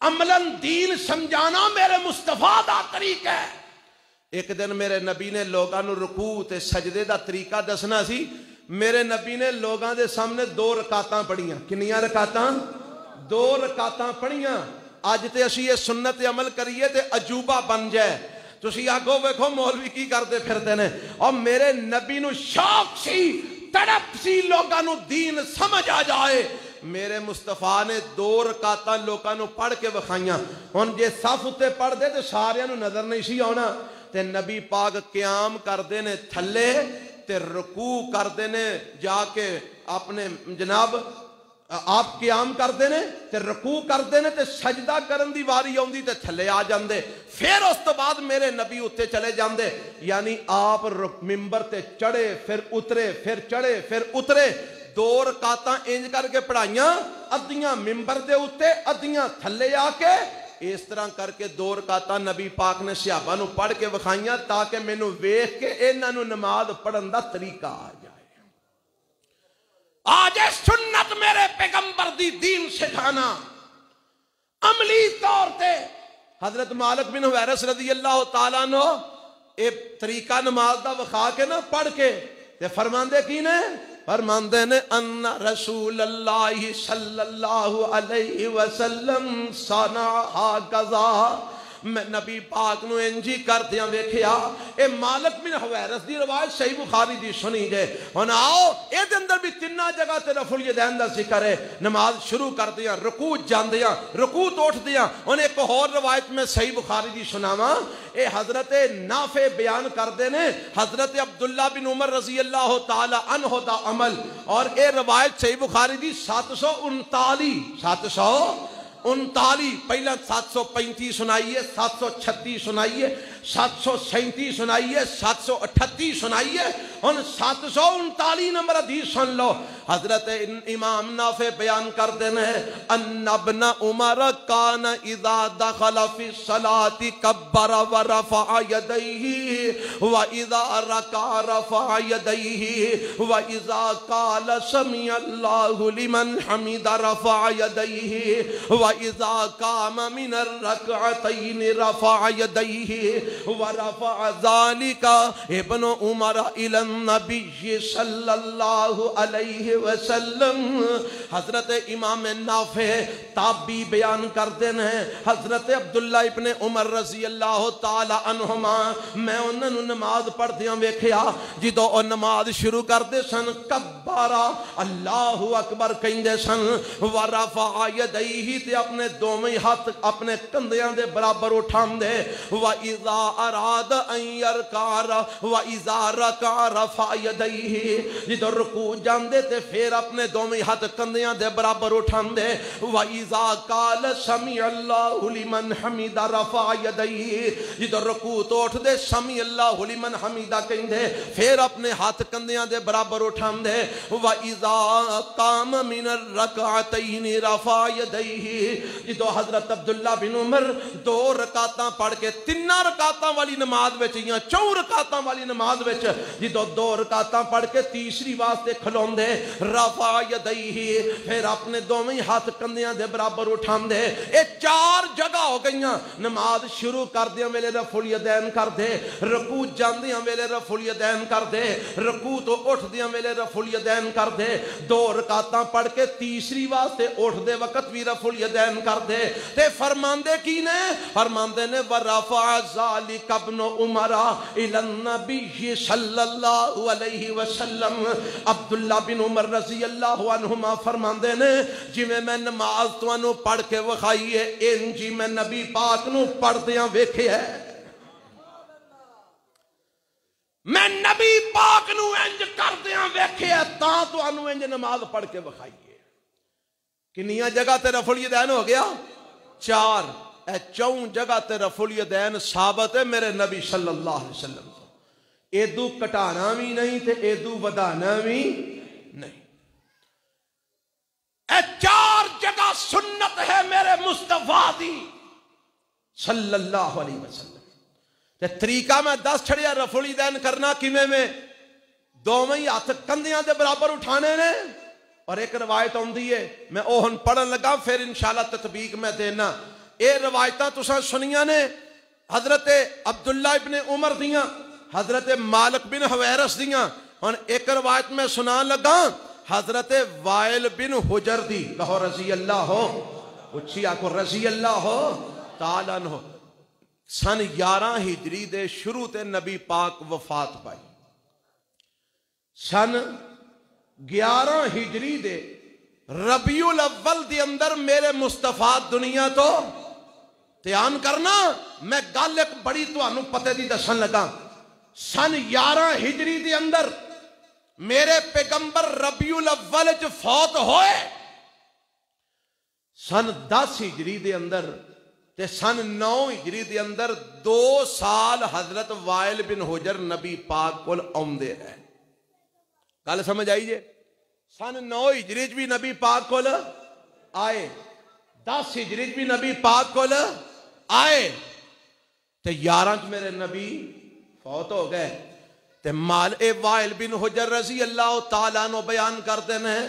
A: عملاً دین سمجھانا میرے مصطفیٰ دا طریقہ ہے. ایک دن میرے نبی نے لوگاں نو رکوع تے سجدے دا طریقہ دسنا سی. میرے نبی نے لوگاں دے سامنے 2 رکعتاں پڑھیاں. کنیاں رکعتاں؟ 2 رکعتاں پڑھیاں. اج تے اسی یہ سنت عمل کریے تے عجوبہ بن جائے. تسی آگو ویکھو مولوی کی کرتے پھرتے نے. اور میرے نبی نو شوق سی تڑپ سی لوگاں نو دین سمجھ آ جائے. میرے مصطفیٰ نے 2 رکعتاں لوگاں نو پڑھ کے وکھائیاں. ہن جے صف اُتے پڑھ دے تے ساریاں نو نظر نہیں سی آنا. تے نبی پاک قیام کردے نے تھلے تے رکوع کردے نے جا کے اپنے جناب آپ قیام کردے نے تے رکوع کردے نے تے سجدہ کرن دی واری آوندی تے تھلے آ جاندے. پھر اس تو بعد میرے نبی اتے چلے جاندے. یعنی آپ ممبر تے چڑھے پھر اترے پھر چڑھے پھر اترے. 2 رکعتاں انج کر کے پڑھائیاں ادیاں ممبر دے اتے ادیاں تھلے آ کے. اس طرح کر کے 2 رکعتاں نبی پاک نے صحابہ نو پڑھ کے وکھائیاں تاکہ مینوں ویکھ کے انہاں نو نماز پڑھن دا طریقہ آ جائے. آج سنت میرے پیغمبر دی دین سکھانا عملی طور تے. حضرت مالک بن حویرث رضی اللہ تعالیٰ عنہ ایک طریقہ نماز دا وکھا کے نہ پڑھ کے تے فرماندے کی نے فرماندے نے ان رسول اللہ صلی اللہ علیہ وسلم صنع ہکذا میں نبی پاک نو انجی کردیاں ویکھیا. اے مالک بن حویرث دی روایت صحیح بخاری دی سنی جے. ہن آؤ اے دے اندر بھی 3 جگہ تے رفع الیدین دا ذکر ہے. نماز شروع کردیاں رکوع جاندیاں رکوع تو اٹھدیاں. ہن ایک اور روایت میں صحیح بخاری دی سناواں. اے حضرت نافع بیان کردے نے حضرت عبداللہ بن عمر رضی اللہ تعالی عنہ دا عمل. اور اے روایت صحیح بخاری دی 739 پہلا 735 سنائیے 736 سنائیے 737 سنائیے 738 سنائیے. ان 739 نمبر حدیث سن لو. حضرت امام نافع بیان کر دینے ان ابن عمر کان اذا دخل فی الصلاة کبر ورفع یدیہ واذا رکع رفع یدیہ واذا قال سمع اللہ لمن حمد رفع یدیہ واذا قام من الرکعتین رفع یدیہ ورفع ذلك ابن عمر الى النبی صلی اللہ علیہ وسلم. حضرت امام نافع تابعی بیان کرتے ہیں حضرت عبداللہ ابن عمر رضی اللہ تعالی عنہما میں انہوں نے نماز پڑھدیاں ویکھیا جدوں او نماز شروع کردے سن کبارا اللہ اکبر کہندے سن ورفع یدیہ تے اپنے دوویں ہاتھ اپنے کندھیاں دے برابر اٹھاندے. وَإِذَا أَرَادَ أَن يَرْكَعَ وَإِذَا رَكَعَ رفع یدیہ جدو رکوع جاندے تے پھر اپنے دوویں ہاتھ کندیاں دے برابر اٹھاندے وَإِذَا قَالَ سَمِعَ اللَّهُ لِمَنْ حَمِدَ رَفَعَ يَدَيْهِ جدو رکوع تو اٹھ دے سَمِعَ اللَّهُ لِمَنْ حَمِدَ کہندے پھر اپنے ہاتھ کندیاں دے برابر اٹھاندے وَإِذَا قَامَ مِنَ الرَّكْعَتَيْنِ رَفَعَ يَدَيْهِ جدو حضرت عبداللہ بن عمر دو رکعتاں پڑھ کے تیناں رکعتاں والی نماز وچ یا چوں رکعتاں والی نماز وچ جدو دو رکعتاں پڑھ کے تیسری واسطے کھلوندے رفع یدیہ پھر اپنے دوویں ہاتھ کندیاں دے برابر اٹھاندے اے چار جگہ ہو گئیاں نماز شروع کردیاں ویلے رفع الیدین کر دے رکوع جاندیاں ویلے رفع الیدین کر دے رکوع تو اٹھدیاں ویلے رفع الیدین کر دے دو رکعتاں پڑھ کے تیسری واسطے اٹھ دے وقت بھی رفع الیدین کر دے تے فرماندے کی نے فرماندے نے ورفع ذالک ابن عمر الی النبی صلی اللہ علیہ وسلم عبداللہ بن عمر رضی اللہ عنہما فرماندے نے جی میں نماز توانو پڑھ کے وکھائیے انجی میں نبی پاک نو پڑھ دیاں ویکھے ہے میں نبی پاک نو انج کر دیاں ویکھے ہے تاں توانو انج نماز پڑھ کے وکھائیے کنیاں جگہ تے رفع الیدین ہو گیا چار اے چون جگہ تے رفع الیدین ثابت ہے میرے نبی صلی اللہ علیہ وسلم ایدو کٹانا بھی نہیں تے ایدو ودانا بھی نہیں اے چار جگہ سنت ہے میرے مصطفیٰ دی صلی اللہ علیہ وسلم تے طریقہ میں 10 چھڑیا رفع الیدین کرنا کیویں میں دوویں ہاتھ کندیاں دے برابر اٹھانے نے اور ایک روایت ہوندی ہے میں اوہن پڑھن لگا پھر انشاءاللہ تطبیق میں دینا اے روایتاں تساں سنیاں نے حضرت عبداللہ ابن عمر دیاں حضرت مالک بن حویرث دیاں اور ایک روایت میں سنا لگا حضرت وائل بن حجر دی کہو رضی اللہ ہو اچھی آکو رضی اللہ ہو تعالیٰ عنہ سن 11 ہجری دے شروع تے نبی پاک وفات پائی سن 11 ہجری دے ربیع الاول دی اندر میرے مصطفیٰ دنیا تو تیان کرنا میں گل ایک بڑی تو انو پتے دی دسن لگا سن 11 ہجری دی اندر میرے پیغمبر ربیع الاول جو فوت ہوئے سن 10 ہجری دے اندر تے سن 9 ہجری دے اندر 2 سال حضرت وائل بن حجر نبی پاک کول اوندے رہے گل سمجھ آئیے سن 9 ہجری بھی نبی پاک کول آئے 10 ہجری بھی نبی پاک کول آئے تے 11 میرے نبی فوت ہو گئے تے مال اے وائل بن حجر رضی اللہ تعالیٰ عنہ بیان کرتے ہیں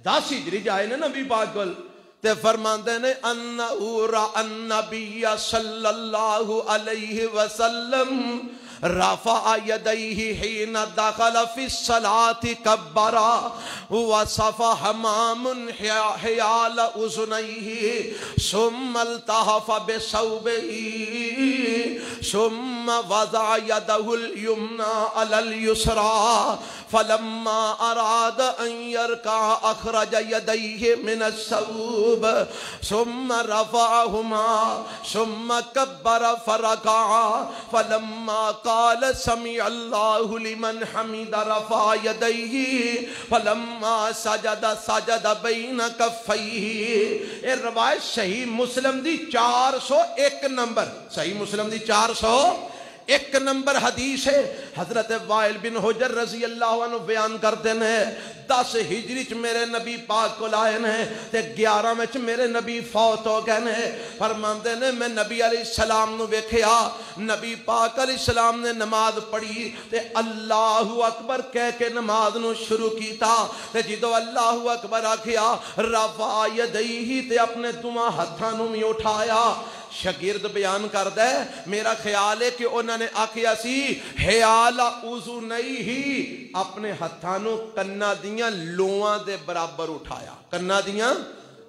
A: 10 ہجری جائے نے نبی پاک کول تے فرماندے نے انہو را النبی صلی اللہ علیہ وسلم رفع یدیہ حین دخل فی الصلاة کبرا وصف حمام حیال اذنیہ ثم التحف بثوبہ ثم وضع یدہ الیمنى علی الیسرى فلما اراد ان یرکع اخرج یدیہ من الثوب ثم رفعہما ثم کبر فرکع فلما قال سمع اللہ لمن حمد رفع یدیہ فلما سجد سجد بین کفیہ یہ روایت صحیح مسلم دی 401 نمبر صحیح مسلم دی 401 نمبر حدیث ہے حضرت وائل بن حجر رضی اللہ عنہ بیان کرتے ہیں 10 ہجری چ میرے نبی پاک کو لائے ہیں تے 11 میں چ میرے نبی فوت ہو گئے ہیں فرماندے نے میں نبی علیہ السلام نو ویکھیا نبی پاک علیہ السلام نے نماز پڑھی تے اللہ اکبر کہہ کے نماز نو شروع کیتا تے جدو اللہ اکبر آکھیا رفع یدیہ تے اپنے دونوں ہتھاں نو بھی اٹھایا شاگرد بیان کردا ہے میرا خیال ہے کہ انہوں نے آکھیا سی حیال اذنیہ اپنے ہتھاں نو کنا دیاں لواں دے برابر اٹھایا کنا دیاں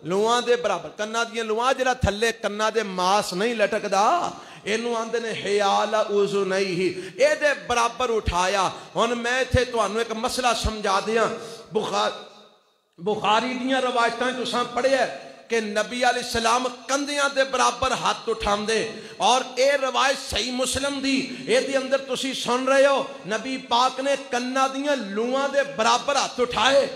A: لواں دے برابر کنا دیاں لواں جڑا تھلے کنا دے ماس نہیں لٹکدا اینو آندے نے حیال اذنیہ اے دے برابر اٹھایا ہن میں ایتھے تانوں ایک مسئلہ سمجھا دیاں بخاری دیاں روایتاں تساں پڑھیا کہ کہ نبی علیہ السلام کندیاں دے برابر ہاتھ اٹھام دے. اور اے روایت صحیح مسلم دی, اے دی اندر تسی سن رہے ہو نبی پاک نے کناں دیاں لوہاں دے برابر ہاتھ اٹھائے.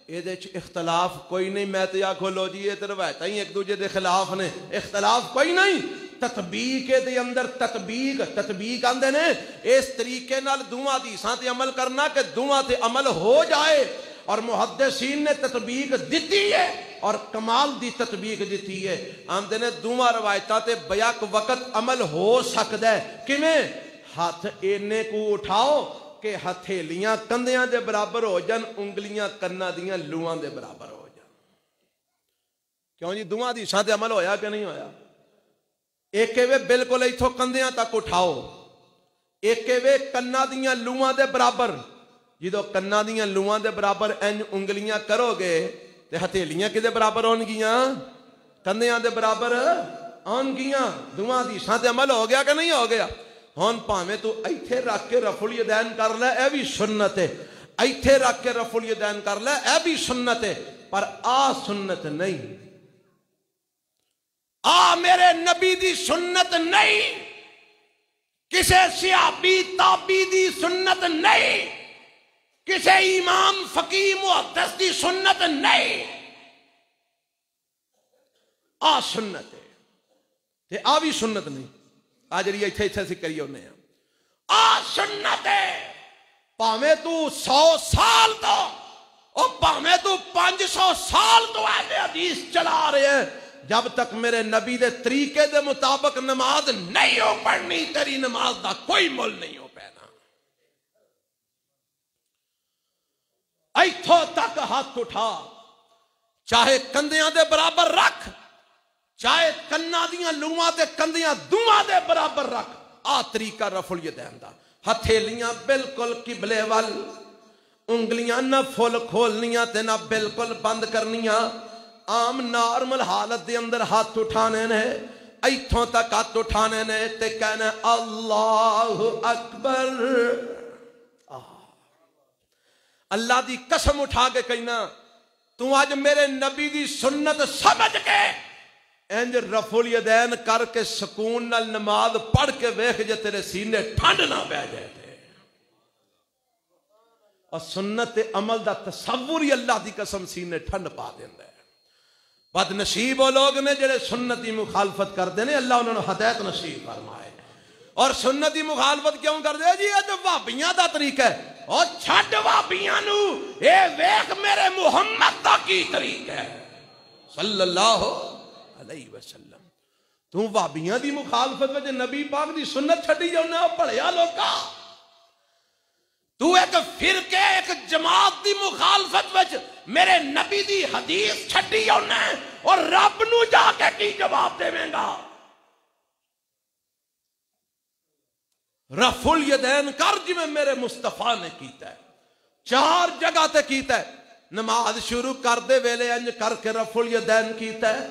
A: اے دے چ اختلاف کوئی نہیں. میں تے آکھو لو جی یہ تے روایتاں ہی ایک دوجے دے خلاف نے, اختلاف کوئی نہیں. تطبیق دے اندر تطبیق آندے نے اس طریقے نال دوواں دی حدیثاں تے عمل کرنا کہ دوواں تے عمل ہو جائے. اور محدثین نے تطبیق دیتی ہے اور کمال دی تطبیق دیتی ہے. آندے نے دوواں روایتاں تے بیک وقت عمل ہو سکدا ہے. کیویں؟ ہاتھ اینے کو اٹھاؤ کہ ہتھیلیاں کندیاں دے برابر ہو جان, انگلیاں کناں دیاں لوہاں دے برابر ہو جان. کیوں جی دوواں حدیثاں تے عمل ہویا کہ نہیں ہویا؟ ایک وے بالکل ایتھوں کندیاں تک اٹھاؤ, ایک وے کناں دیاں لوہاں دے برابر. جدو کناں دیاں لوہاں دے برابر انج انگلیاں کرو گے تے ہتھیلیاں کدے برابر ہون گیاں؟ کندیاں دے برابر ہون گیاں. دوواں حدیثاں تے عمل ہو گیا کہ نہیں ہو گیا؟ ہن پاویں تو ایتھے رکھ کے رفع الیدین کر لے, اے بھی سنت ہے. ایتھے رکھ کے رفع الیدین کر لے, اے بھی سنت ہے. پر آ سنت نہیں, آ میرے نبی دی سنت نہیں, کسے صحابی تابعی دی سنت نہیں, کسے امام فقیہ محدث دی سنت نہیں. آ سنت ہے تے آ بھی سنت نہیں. آ جڑی ایتھے ایتھے سی کری ہونے ہیں, آ سنت ہے. پاویں تو 100 سال تو اور پاویں تو 500 سال تو اہل حدیث چلا رہے ہیں, جب تک میرے نبی دے طریقے دے مطابق نماز نہیں ہو پڑھنی, تیری نماز دا کوئی مول نہیں ہو پینا. ایتھوں تک ہاتھ اٹھا, چاہے کندیاں دے برابر رکھ, چاہے کناں دیاں لوہاں تے کندیاں دوواں دے برابر رکھ. آ طریقہ رفع الیدین دا. ہتھیلیاں بالکل قبلے وال, انگلیاں نہ فل کھولنیاں تے نہ بالکل بند کرنیاں. عام نارمل حالت دے اندر ہاتھ اٹھانے نے, ایتھوں تک ہاتھ اٹھانے نے تے کہنا اللہ اکبر. اللہ دی قسم اٹھا کے کہنا تو آج میرے نبی دی سنت سمجھ کے انج رفع الیدین کر کے سکون نال نماز پڑھ کے ویکھ جے تیرے سینے ٹھنڈ نہ بہ جائے تے. اور سنت عمل دا تصور ہی اللہ دی قسم سینے ٹھنڈ پا دیندا ہے. بد نصیب وہ لوگ نے جڑے سنتی مخالفت کردے نے, اللہ انہوں نے ہدایت نصیب فرمائے. اور سنتی مخالفت کیوں کردے جی؟ یہ تو وہابیاں دا طریقہ ہے. اور چھڈ وہابیاں نو, اے ویکھ میرے محمد دا کی طریقہ ہے صلی اللہ علیہ وسلم. تو وہابیاں دی مخالفت وچ نبی پاک دی سنت چھڈی جاؤنا پڑھیا لوکا. تو ایک فرقے ایک جماعت دی مخالفت وچ میرے نبی دی حدیث چھڈی جاؤنا اور رب نو جا کے کی جواب دے گا؟ رفع الیدین کر جی میں میرے مصطفیٰ نے کیتا ہے. 4 جگہ تے کیتا ہے. نماز شروع کر دے ویلے انج کر کے رفع الیدین کیتا ہے.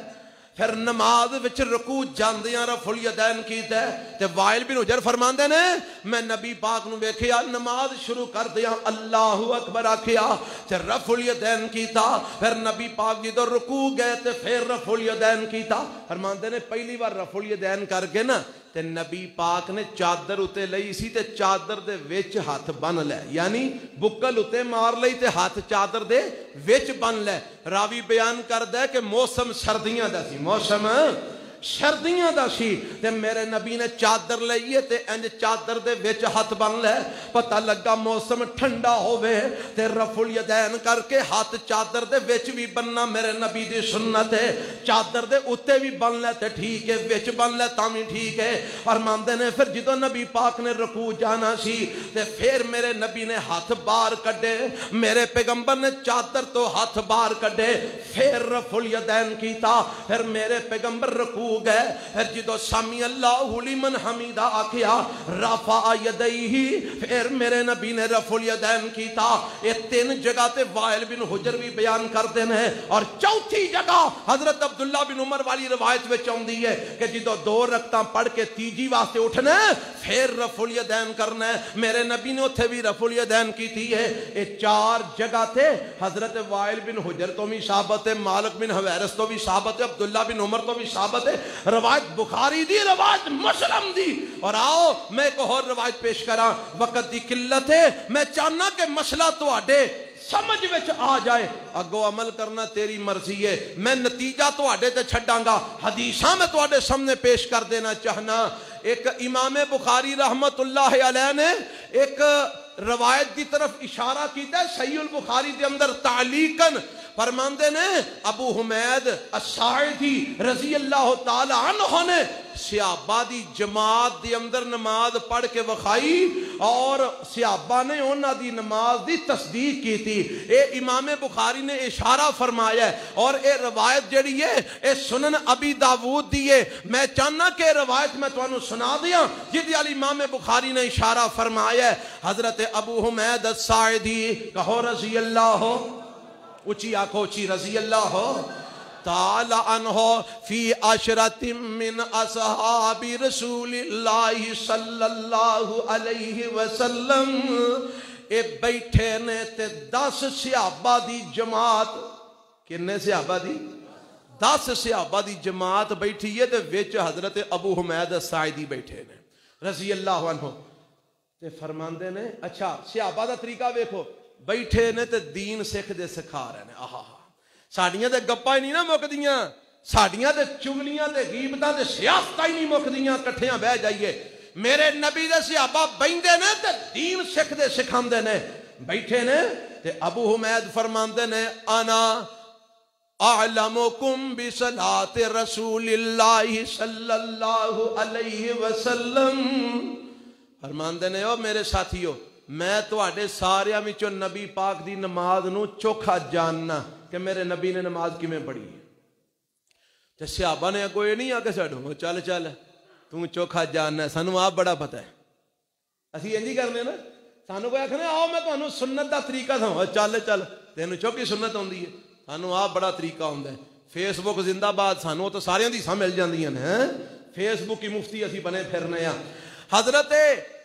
A: پھر نماز وچ رکوع جاندیاں رفع الیدین کیتا ہے. تے وائل بن حجر فرماندے نے میں نبی پاک نو ویکھیا نماز شروع کر دیاں اللہ اکبر آکھیا تے رفع الیدین کیتا. پھر نبی پاک جدوں رکوع گئے تے پھر رفع الیدین کیتا. فرماندے نے پہلی بار رفع الیدین کر کے نا تے نبی پاک نے چادر اتے لئی سی تے چادر دے وچ ہاتھ بن لے, یعنی بکل اتے مار لئی تے ہاتھ چادر دے وچ بن لے. راوی بیان کردہ ہے کہ موسم سردیاں دا سی, موسم سردیاں دا سی تے میرے نبی نے چادر لئیے تے انج چادر دے وچ ہاتھ بن لے. پتہ لگا موسم ٹھنڈا ہوئے تے رفع الیدین کر کے ہاتھ چادر دے وچ بھی بننا میرے نبی دی سنت ہے. چادر دے اتے بھی بن لے تے ٹھیک ہے, وچ بن لے تاں بھی ٹھیک ہے. فرماندے نے پھر جدوں نبی پاک نے رکوع جانا سی تے پھر میرے نبی نے ہاتھ باہر کڈے, میرے پیغمبر نے چادر تو ہاتھ باہر کڈے, پھر رفع الیدین کیتا. پھر میرے پیغمبر رکوع ہو گئے پھر جدو سمی اللہ لمن حمیدہ آکھیا رفع یدیہ پھر میرے نبی نے رفع الیدین کیتا. یہ 3 جگہ تے وائل بن حجر بھی بیان کرتے ہیں. اور چوتھی جگہ حضرت عبداللہ بن عمر والی روایت میں چاہتی ہے کہ جدو 2 رکعتاں پڑھ کے تیجی واسطے اٹھنا پھر رفع الیدین کرنا ہے. میرے نبی نے اتھے بھی رفع الیدین کی تھی ہے. یہ 4 جگہ تے حضرت وائل بن حجر تو بھی ثابت ہے, مالک بن حویرث تو بھی ثابت ہے, عبداللہ بن عمر تو بھی ثابت ہے. روایت بخاری دی, روایت مسلم دی. اور آؤ میں ایک اور روایت پیش کراں, وقت دی قلت ہے, میں چاہنا کہ مسئلہ تو آڈے سمجھ وچ آ جائے, اگو عمل کرنا تیری مرضی ہے. میں نتیجہ تو آڈے تے چھڑاں گا, حدیثاں میں تو آڈے سامنے پیش کر دینا چاہنا. ایک امام بخاری رحمت اللہ علیہ نے ایک روایت دی طرف اشارہ کیتا ہے صحیح البخاری دے اندر تعلیقاً فرماندے نے ابو حمید الساعدی رضی اللہ تعالی عنہ نے صحابہ دی جماعت دی اندر نماز پڑھ کے وکھائی اور صحابہ نے انہاں دی نماز دی تصدیق کی تھی. اے امام بخاری نے اشارہ فرمایا ہے اور اے روایت جڑی ہے اے سنن ابی داود دی ہے. میں چاہنا کہ روایت میں تانوں سنا دیاں جدی علی امام بخاری نے اشارہ فرمایا ہے. حضرت ابو حمید الساعدی کہو رضی اللہ اچھی آنکھو اچھی رضی اللہ تعالی عنہ فی عشرت من اصحاب رسول اللہ صلی اللہ علیہ وسلم اے بیٹھے نے تے 10 صحابہ دی جماعت. کنے صحابہ دی؟ 10 صحابہ دی جماعت بیٹھی ہے تے وچ حضرت ابو حمید الساعدی بیٹھے نے رضی اللہ عنہ. تے فرماندے نے اچھا صحابہ دا طریقہ ویکھو, بیٹھے نے تے دین سکھ دے سکھا رہے ہیں. آہا ساڑیاں تے گپاں ہی نہیں نا مکدیاں, ساڑیاں تے چگلیاں تے غیبتاں تے سیاستاں ہی نہیں مکدیاں, کٹھیاں بہ جائیے. میرے نبی دے صحابہ بیندے نے تے دین سکھ دے سکھاندے نے. بیٹھے نے تے ابو حمید فرماندے نے انا اعلمکم بصلاۃ رسول اللہ صلی اللہ علیہ وسلم. فرماندے نے او میرے ساتھیو میں تواڈے ساریاں وچوں نبی پاک دی نماز نو چوکھا جاننا کہ میرے نبی نے نماز کیویں پڑھی ہے. تے صحابہ نے کوئی نہیں آ کے ساڈو چل چل تو چوکھا جاننا ہے, سانو آپ بڑا پتہ ہے. اسی انج ہی کرنے نا, سانو کوئی آکھنے آؤ میں تانوں سنت دا طریقہ سمجھاؤں, چل چل تینوں چوکھی سنت آندی ہے, سانو آپ بڑا طریقہ ہوندا ہے. فیس بک زندہ باد, سانو تو ساریاں دی مل جاندیاں نے, فیس بک کی مفتی اسی بنے پھرنے ہاں. حضرت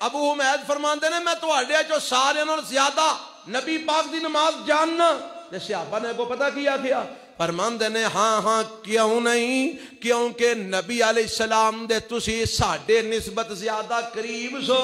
A: ابو حمید فرماندے نے میں تواڈے چوں سارے نال زیادہ نبی پاک دی نماز جاننا. تے صحابہ نے کو پتہ کیا کیا فرماندے نے ہاں ہاں کیوں نہیں, کیونکہ نبی علیہ السلام دے تسی ساڈے نسبت زیادہ قریب سو,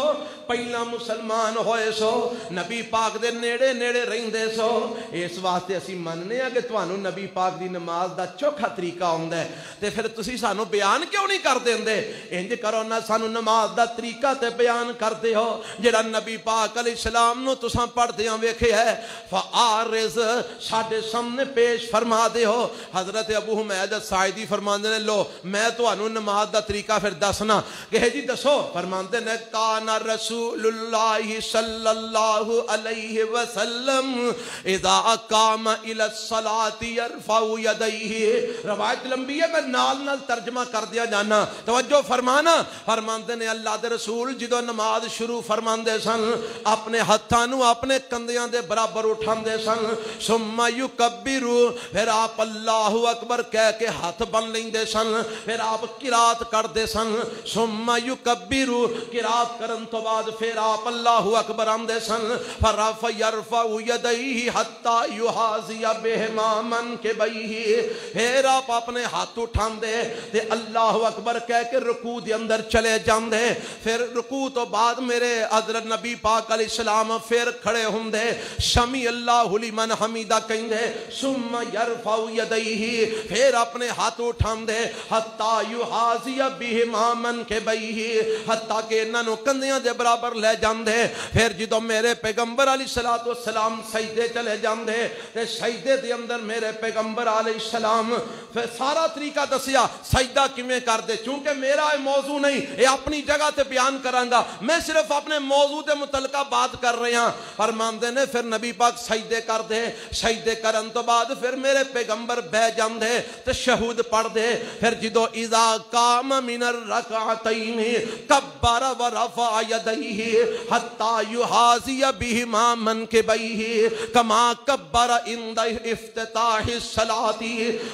A: پہلا مسلمان ہوئے سو, نبی پاک دے نیڑے نیڑے رہندے سو. اس واسطے اسی مننے ہیں کہ تانوں نبی پاک دی نماز دا چوکھا طریقہ ہوندا ہے. تے پھر تسی سانوں بیان کیوں نہیں کر دیندے؟ انج کرو نا سانوں نماز دا طریقہ تے بیان کردے ہو جڑا نبی پاک علیہ السلام نو تساں پڑھدیاں ویکھیا ہے. فعارض ساڈے سامنے پیش فرما دے ہو. حضرت ابو حمید الساعدی فرماندے نے لو میں تانوں نماز دا طریقہ پھر دسنا کہ جی دسو. فرماندے نے کان رسول اللہ صلی اللہ علیہ وسلم اذا قام الى الصلاۃ يرفع يديه. روایت لمبی ہے, میں نال نال ترجمہ کر دیا جانا, توجہ فرمانا. فرماندے نے اللہ دے رسول جدو نماز شروع فرماندے سن اپنے ہتھاں نو اپنے کندیاں دے برابر اٹھاندے سن. ثم یکبر, پھر آپ اللہ اکبر کہہ کے ہاتھ بن لیندے سن, پھر آپ قرات کردے سن. ثم یکبر, قرات کرن تو بعد پھر آپ اللہ اکبر آندے سن. فرفع یرفع یدیہ حتی یحاذی بہما منکبیہ, پھر آپ اپنے ہاتھ اٹھاندے تے اللہ اکبر کہہ کے رکوع دے اندر چلے جاندے. پھر رکوع تو بعد میرے حضرت نبی پاک علیہ السلام پھر کھڑے ہوندے, سمی اللہ لمن حمیدہ کہندے. ثم یرفع یدیہ, پھر اپنے ہاتھ اٹھاندے حتی یحاذی بہما منکبیہ, حتیٰ کہ انہاں نو کندیاں دے برابر لے جاندے. پھر جدو میرے پیغمبر علیہ السلام سجدے چلے جاندے تے سجدے دے اندر میرے پیغمبر علیہ السلام پھر سارا طریقہ دسیا سجدہ کیویں کردے. چونکہ میرا موضوع نہیں, یہ اپنی جگہ تے بیان کراں گا, میں صرف اپنے موضوع دے متعلقہ بات کر رہے ہاں. فرماندے نے پھر نبی پاک سجدے کردے, سجدے کرن تو بعد پھر میرے پیغمبر بہ جاندے تشہد پڑھ دے پھر جدو اذا قام من الرکعتین کبر ورفع یدیہ حتی یحاذی بہما منکبیہ کما کبر عند افتتاح الصلاۃ۔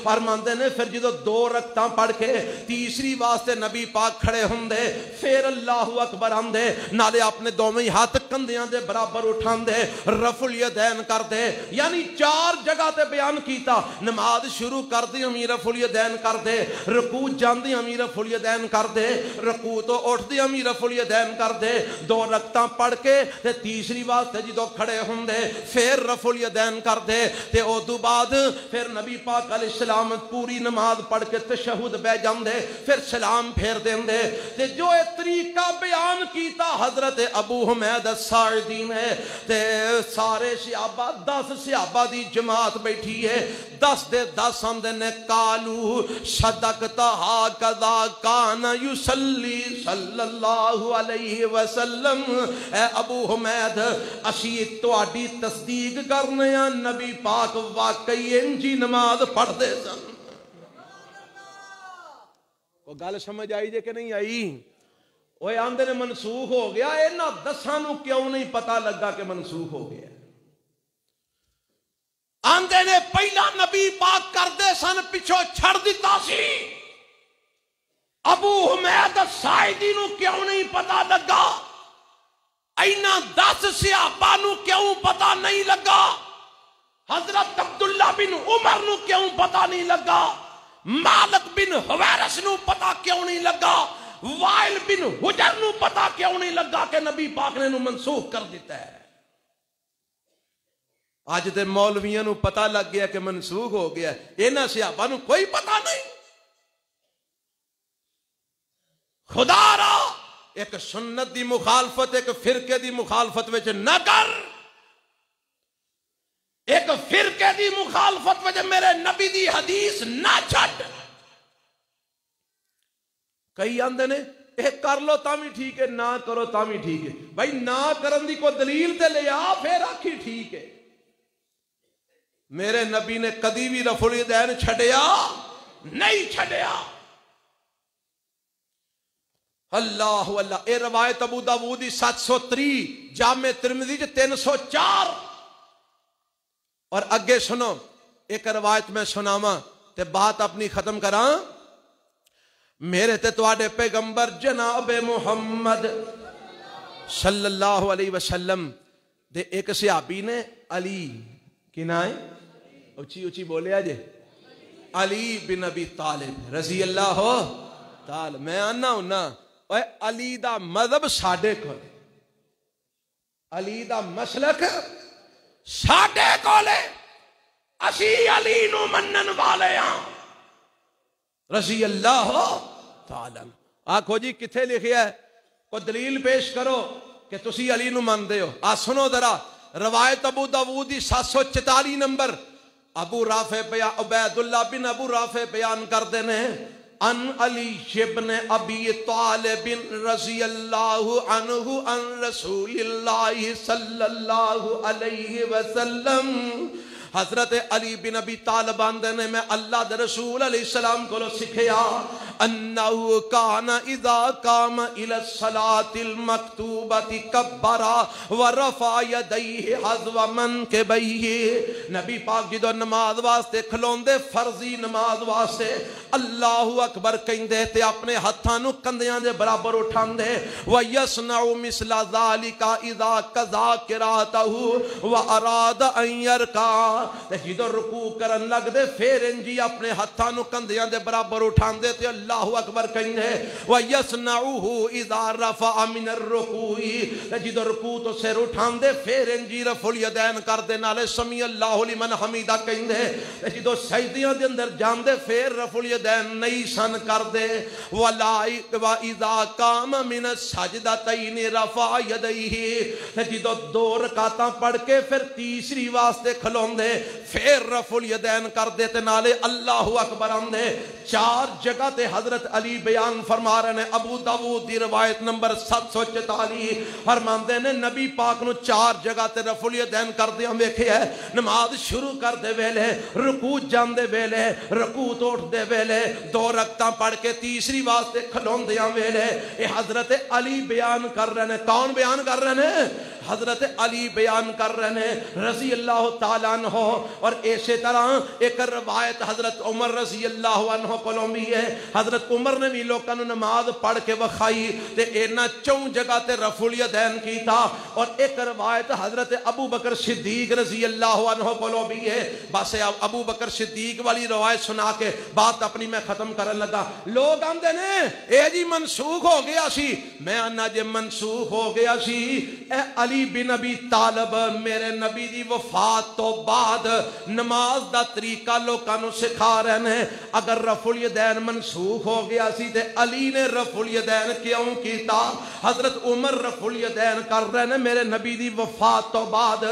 A: فرماندے نے پھر جدو 2 رکعتاں پڑھ کے تیسری واسطے نبی پاک کھڑے ہوندے پھر اللہ اکبر آندے نالے اپنے دوویں ہاتھ کندھیاں دے برابر اٹھاندے رفع الیدین کر دے، یعنی 4 جگہ تے بیان کیتا۔ نماز شروع کر دی امیر رفع الیدین کر دے، رکوع جاندی امیر رفع الیدین کر دے، رکوع تو اٹھ دی امیر رفع الیدین کر دے، 2 رکعتاں پڑھ کے تے تیسری واسطے جدو کھڑے ہوندے پھر رفع الیدین کر دے تے او دو بعد پھر نبی پاک علیہ السلام پوری نماز پڑھ کے تشہد بہ جاندے پھر سلام پھیر دیندے تے جو اے طریقہ بیان کیتا حضرت ابو حمید الساعدی نے تے سارے صحابہ 10 صحابہ دی جماعت بیٹھی ہے 10 دے 10 آندے نے کالو صدقتا ہاکذا کان یصلی صلی اللہ علیہ وسلم۔ اے ابو حمید اسی تہاڈی تصدیق کرنے ہیں نبی پاک واقعی انجی نماز پڑھ دے سن۔ وہ گل سمجھ آئی جے کہ نہیں آئی؟ وہ آندے نے منسوخ ہو گیا، اینا 10 نو کیوں نہیں پتا لگا کہ منسوخ ہو گیا؟ آندے نے پہلا نبی پاک کر دے سن پچھو چھڑ دیتا سی، ابو حمید الساعدی نو کیوں نہیں پتا لگا؟ اینا 10 صحابہ نو کیوں پتا نہیں لگا؟ حضرت عبداللہ بن عمر نو کیوں پتا نہیں لگا؟ مالک بن حویرث نو پتا کیوں نہیں لگا؟ وائل بن حجر نو پتا کیوں نہیں لگا کہ نبی پاک نے نو منسوخ کر دیتا ہے؟ آج دے مولویاں نو پتا لگ گیا کہ منسوخ ہو گیا، اینا صحابہ نو کوئی پتا نہیں۔ خدا را ایک سنت دی مخالفت ایک فرقے دی مخالفت وچ نہ کر، ایک فرقے دی مخالفت وچ میرے نبی دی حدیث نہ چھٹ۔ کئی آندے نے ایک کر لو تاں بھی ٹھیک ہے، نہ کرو تاں بھی ٹھیک ہے۔ بھائی نہ کرن دی کوئی دلیل تے لے آ پھر آکھی ٹھیک ہے۔ میرے نبی نے کدی بھی رفع الیدین چھڑیا نہیں چھڑیا۔ اللہ اللہ، اے روایت ابو داؤد 703 جامع ترمذی 304۔ اور اگے سنو ایک روایت میں سناواں تے بات اپنی ختم کراں۔ میرے تے تواڈے پیغمبر جناب محمد صلی اللہ علیہ وسلم دے ایک صحابی نے علی کی نائے اچھی اچھی بولے آجے علی بن ابی طالب رضی اللہ تعالی۔ میں آنا ہوں نا علی دا مذہب ساڈے کو، علی دا مسلک ساڈے کولے، اسی علی نو منن والے ہاں رضی اللہ تعالی۔ آکھو جی کتھے لکھیا ہے؟ کوئی دلیل پیش کرو کہ تسی علی نو من دے ہو۔ سنو ذرا روایت ابو داؤد 744 نمبر، ابو رافع عبید اللہ بن ابو رافع بیان کر دینے ان علی ابن ابی طالب رضی اللہ عنہ ان رسول اللہ صلی اللہ علیہ وسلم۔ حضرت علی بن ابی طالب آندے نے میں اللہ دے رسول علیہ السلام کو سکھیا انہو کان اذا قام الى الصلاة المکتوبۃ کبر ورفع یدیہ حذو منکبیہ۔ نبی پاک جدو نماز واسطے کھلوندے فرضی نماز واسطے اللہ اکبر کہندے تے اپنے ہتھاں نو کندھیاں دے برابر اٹھاندے ویصنع مثل ذلک اذا قضا قراتہ واراد ان یرکع۔ تے جدو رکوع کرن لگ دے پھر انجی اپنے ہتھاں نو کندھیاں دے برابر اٹھاندے تے اللہ اکبر کہندے وَيَسْنَعُهُ إِذَا رَفَعَ مِنَ الرُّكُوعِ۔ تے جدو رکوع تو سر اٹھاندے پھر انجی رفع الیدین کر دے نالے سمیع اللہ لمن حمیدہ کہندے تے جدو سجدیاں دے اندر جاندے پھر رفع الیدین نہیں سن کر دے وَإِذَا قَامَ مِنَ السَّجْدَتَيْنِ رَفَعَ يَدَيْهِ۔ تے جدو 2 رکعتاں پڑھ کے پھر تیسری واسطے کھلوندے پھر رفع الیدین کر دے تے نالے اللہ اکبر آندے. 4 جگہ تے حضرت علی بیان فرما رہے ہیں. ابو داؤد دی روایت نمبر 744 فرماندے نے نبی پاک نو 4 جگہ تے رفع الیدین کر دے ویکھیا ہے. نماز شروع کر دے ویلے, رکوع جاندے ویلے, رکوع تو اٹھ دے ویلے, 2 رکعتاں پڑھ کے تیسری واسطے کھلوندیاں ویلے. اے حضرت علی بیان کر رہے ہیں. کون بیان کر رہے ہیں؟ حضرت علی بیان کر رہے ہیں رضی اللہ تعالیٰ عنہ. اور اسی طرح ایک روایت حضرت عمر رضی اللہ عنہ کو بھی ہے. حضرت عمر نے بھی لوگوں نے نماز پڑھ کے وکھائی تے اینا 4 جگہ تے رفع الیدین کیتا. اور ایک روایت حضرت ابو بکر صدیق رضی اللہ عنہ کو بھی ہے. بس ابو بکر صدیق والی روایت سنا کے بات اپنی میں ختم کرن لگا. لوگ آندے نے اے جی منسوخ ہو گیا سی. میں آنا جے منسوخ ہو گیا سی, اے علی بن ابی طالب میرے نبی دی وفات تو بعد نماز دا طریقہ لوکاں نو سکھا رہے ہیں. اگر رفع الیدین منسوخ ہو گیا سی تے علی نے رفع الیدین کیوں کیتا؟ حضرت عمر رفع الیدین کر رہے ہیں میرے نبی دی وفات تو بعد.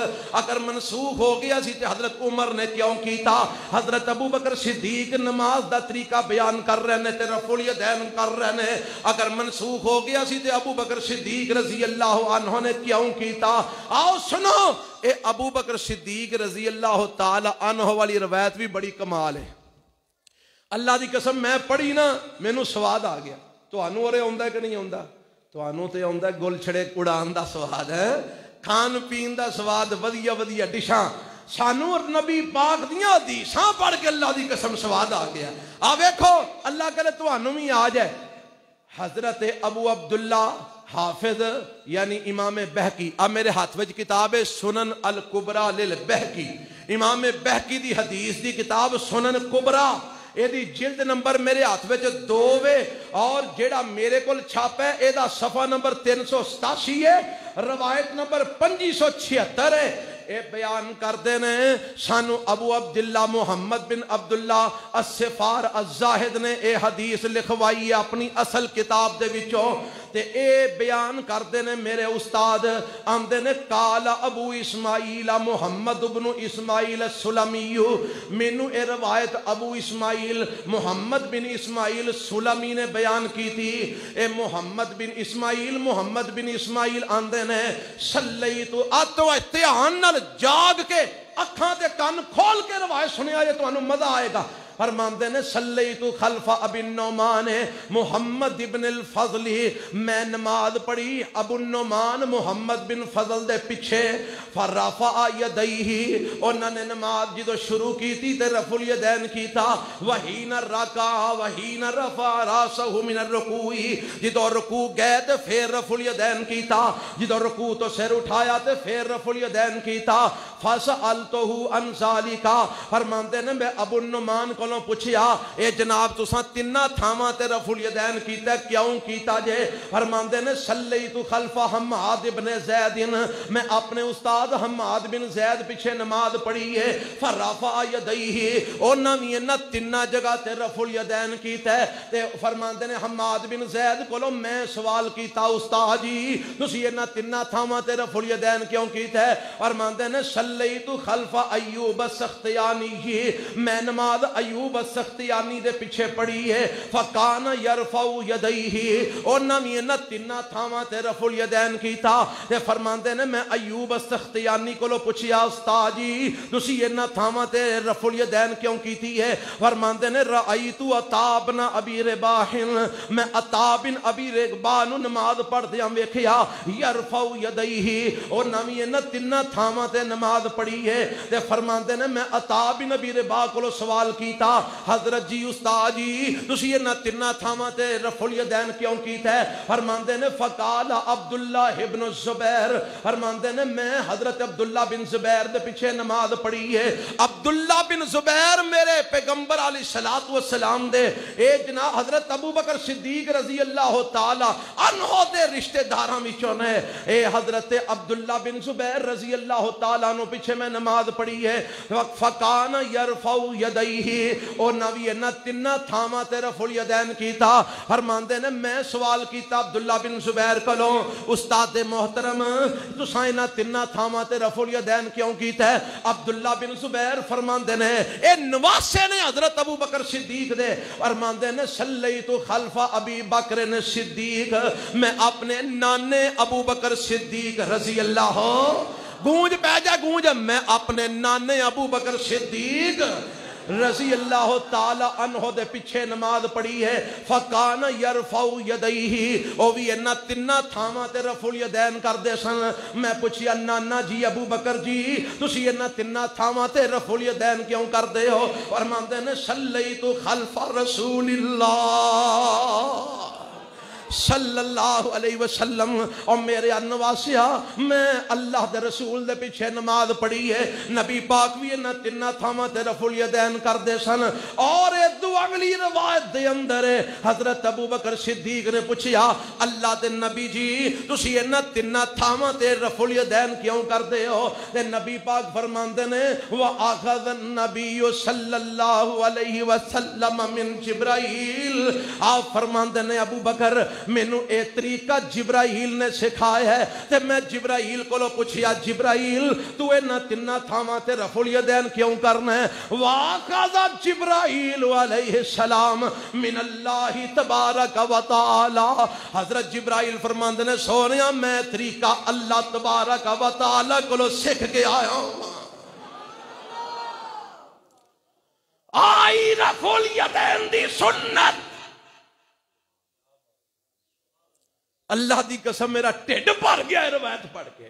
A: اگر منسوخ ہو گیا سی تے حضرت عمر نے کیوں کیتا؟ حضرت ابو بکر صدیق نماز دا طریقہ بیان کر رہے ہیں تے رفع الیدین کر رہے ہیں. اگر منسوخ ہو گیا سی تے ابو بکر صدیق رضی اللہ عنہ نے کیوں کیتا؟ آؤ سنو, اے ابو بکر صدیق رضی اللہ تعالی عنہ والی روایت بھی بڑی کمال ہے. اللہ دی قسم میں پڑھی نا مینوں سواد آ گیا. تانوں اورے ہوندا کہ نہیں ہوندا؟ تانوں تے ہوندا گل چھڑے اڑان دا سواد ہے, کھان پین دا سواد, ودیا ودیا ڈشاں. سانو نبی پاک دیاں حدیثاں پڑھ کے اللہ دی قسم سواد آ گیا. آ ویکھو اللہ کرے تانوں بھی آ جائے. حضرت ابو عبداللہ حافظ یعنی امام بہقی, اب میرے ہاتھ وچ کتاب سنن الکبریٰ للبہقی, امام بہقی دی حدیث دی کتاب سنن کبریٰ. اے دی جلد نمبر میرے ہاتھ وچ 2 وے, اور جیڑا میرے کول چھاپا ہے اے دا صفحہ نمبر 387 ہے, روایت نمبر 576 ہے. اے بیان کر دینے سانو ابو عبداللہ محمد بن عبداللہ السفار الزاہد نے اے حدیث لکھوائی ہے اپنی اصل کتاب دے وچوں. تے اے بیان کر دینے میرے استاد آندے نے قال ابو اسماعیل محمد بن اسماعیل السلمی. مینو اے روایت ابو اسماعیل محمد بن اسماعیل سلمی نے بیان کی تھی. اے محمد بن اسماعیل آندے نے صلیتو آتو اتحان نال جاگ کے اکھاں تے کان کھول کے روایت سنیا یہ تو انہوں مزہ آئے گا. فرماندے نے صلیتو خلف ابی النعمان محمد بن الفضل, میں نماز پڑھی ابو النعمان محمد بن فضل دے پیچھے. فرفع یدیہ, انہوں نے نماز جدو شروع کی تھی تے رفع الیدین کی تھا. وحین رکع وحین رفع راسہ من الرکوع, جدو رکوع گئے تے پھر رفع الیدین کی تھا. جدو رکوع تو سر اٹھایا تے پھر رفع الیدین کی تھا. فسألتہ عن ذالک, فرماندے نے میں ابو النعمان کو پوچھیا اے جناب تساں تینا تھاواں تے رفع الیدین کیتا کیوں کیتا جے؟ فرماندے نے صلیت خلف حماد بن زید, میں اپنے استاد حماد بن زید پیچھے نماز پڑھی ہے. فرفع یدیہ, انہاں نے انہاں تینا جگہ تے رفع الیدین کیتا ہے. تے فرماندے نے حماد بن زید کولوں میں سوال کیتا استاد جی تسی انہاں تینا تھاواں تے رفع الیدین کیوں کیتا ہے؟ فرماندے نے صلیت خلف ایوب السختیانی, میں نماز ایوب السختیانی دے پیچھے پڑھی ہے. فکان یرفع یدیہ, انہاں نے انہاں تینا تھاواں تے رفع الیدین کیتا. تے فرماندے نے میں ایوب السختیانی کولوں پوچھیا استاد جی تسی انہاں تھاواں تے رفع الیدین کیوں کیتی ہے؟ فرماندے نے رأیت عطا بن ابی رباح, میں عطا بن ابی رباح نو نماز پڑھدیاں ویکھیا یرفع یدیہ, انہاں نے انہاں تینا تھاواں تے نماز پڑھی ہے. تے فرماندے نے میں عطا بن ابی رباح کولوں سوال کیتا حضرت جی استاد جی تسی انہاں تینا تھاواں تے رفع الیدین کیوں کیتا ہے؟ فرماندے نے فقال عبداللہ ابن الزبیر, فرماندے نے میں حضرت عبداللہ بن زبیر دے پیچھے نماز پڑھی ہے. عبداللہ بن زبیر میرے پیغمبر علیہ الصلوۃ والسلام دے اے جناب حضرت ابو بکر صدیق رضی اللہ تعالی عنہ دے رشتہ داراں وچوں نے. اے حضرت عبداللہ بن زبیر رضی اللہ تعالی عنہ پیچھے میں نماز پڑھی ہے فکان یرفع یدیہ اور نبی نہ تینا تھاواں تے رفع الیدین کیتا فرماندے نے میں سوال کیتا عبداللہ بن زبیر کولوں استاد محترم تساں انہاں تینا تھاواں تے رفع الیدین کیوں کیتا ہے عبداللہ بن زبیر فرماندے نے اے نواسے نے حضرت ابو بکر صدیق دے فرماندے نے صلیت خلف ابی بکر صدیق میں اپنے نانے ابو بکر صدیق رضی اللہ گونج پہ جا گونج میں اپنے نانے ابو بکر صدیق رضی اللہ تعالی عنہ دے پیچھے نماز پڑھی ہے فکان یرفع یدیہ او بھی انہاں تینا تھاواں تے رفع الیدین کردے سن میں پوچھیا نانا جی ابو بکر جی تسی انہاں تینا تھاواں تے رفع الیدین کیوں کردے ہو فرماندے نے صلیت خلف رسول اللہ صلی اللہ علیہ وسلم اور میرے انواسیا میں اللہ دے رسول دے پیچھے نماز پڑھی ہے نبی پاک بھی انہاں تینا تھاواں تے رفع الیدین کردے سن اور ادو اگلی روایت دے اندر حضرت ابو بکر صدیق نے پوچھیا اللہ دے نبی جی تسی انہاں تینا تھاواں تے رفع الیدین کیوں کردے ہو تے نبی پاک فرماندے نے وَأَخَذَ النَّبِيُّ صلی اللہ علیہ وسلم من جبرائیل آپ فرماندے نے ابو بکر مینوں اے طریقہ جبرائیل نے سکھایا ہے تے میں جبرائیل کو پوچھیا جبرائیل تو انہاں تینا تھاواں تے رفع الیدین کیوں کرنا ہے وَأَخَذَ جبرائیل علیہ السلام من اللہ تبارک و تعالی حضرت جبرائیل فرماندے نے سونیا میں طریقہ اللہ تبارک و تعالی کو سکھ کے آیا ہوں آئی رفع الیدین دی سنت اللہ دی قسم میرا ٹھڈ بھر گیا ہے روایت پڑھ کے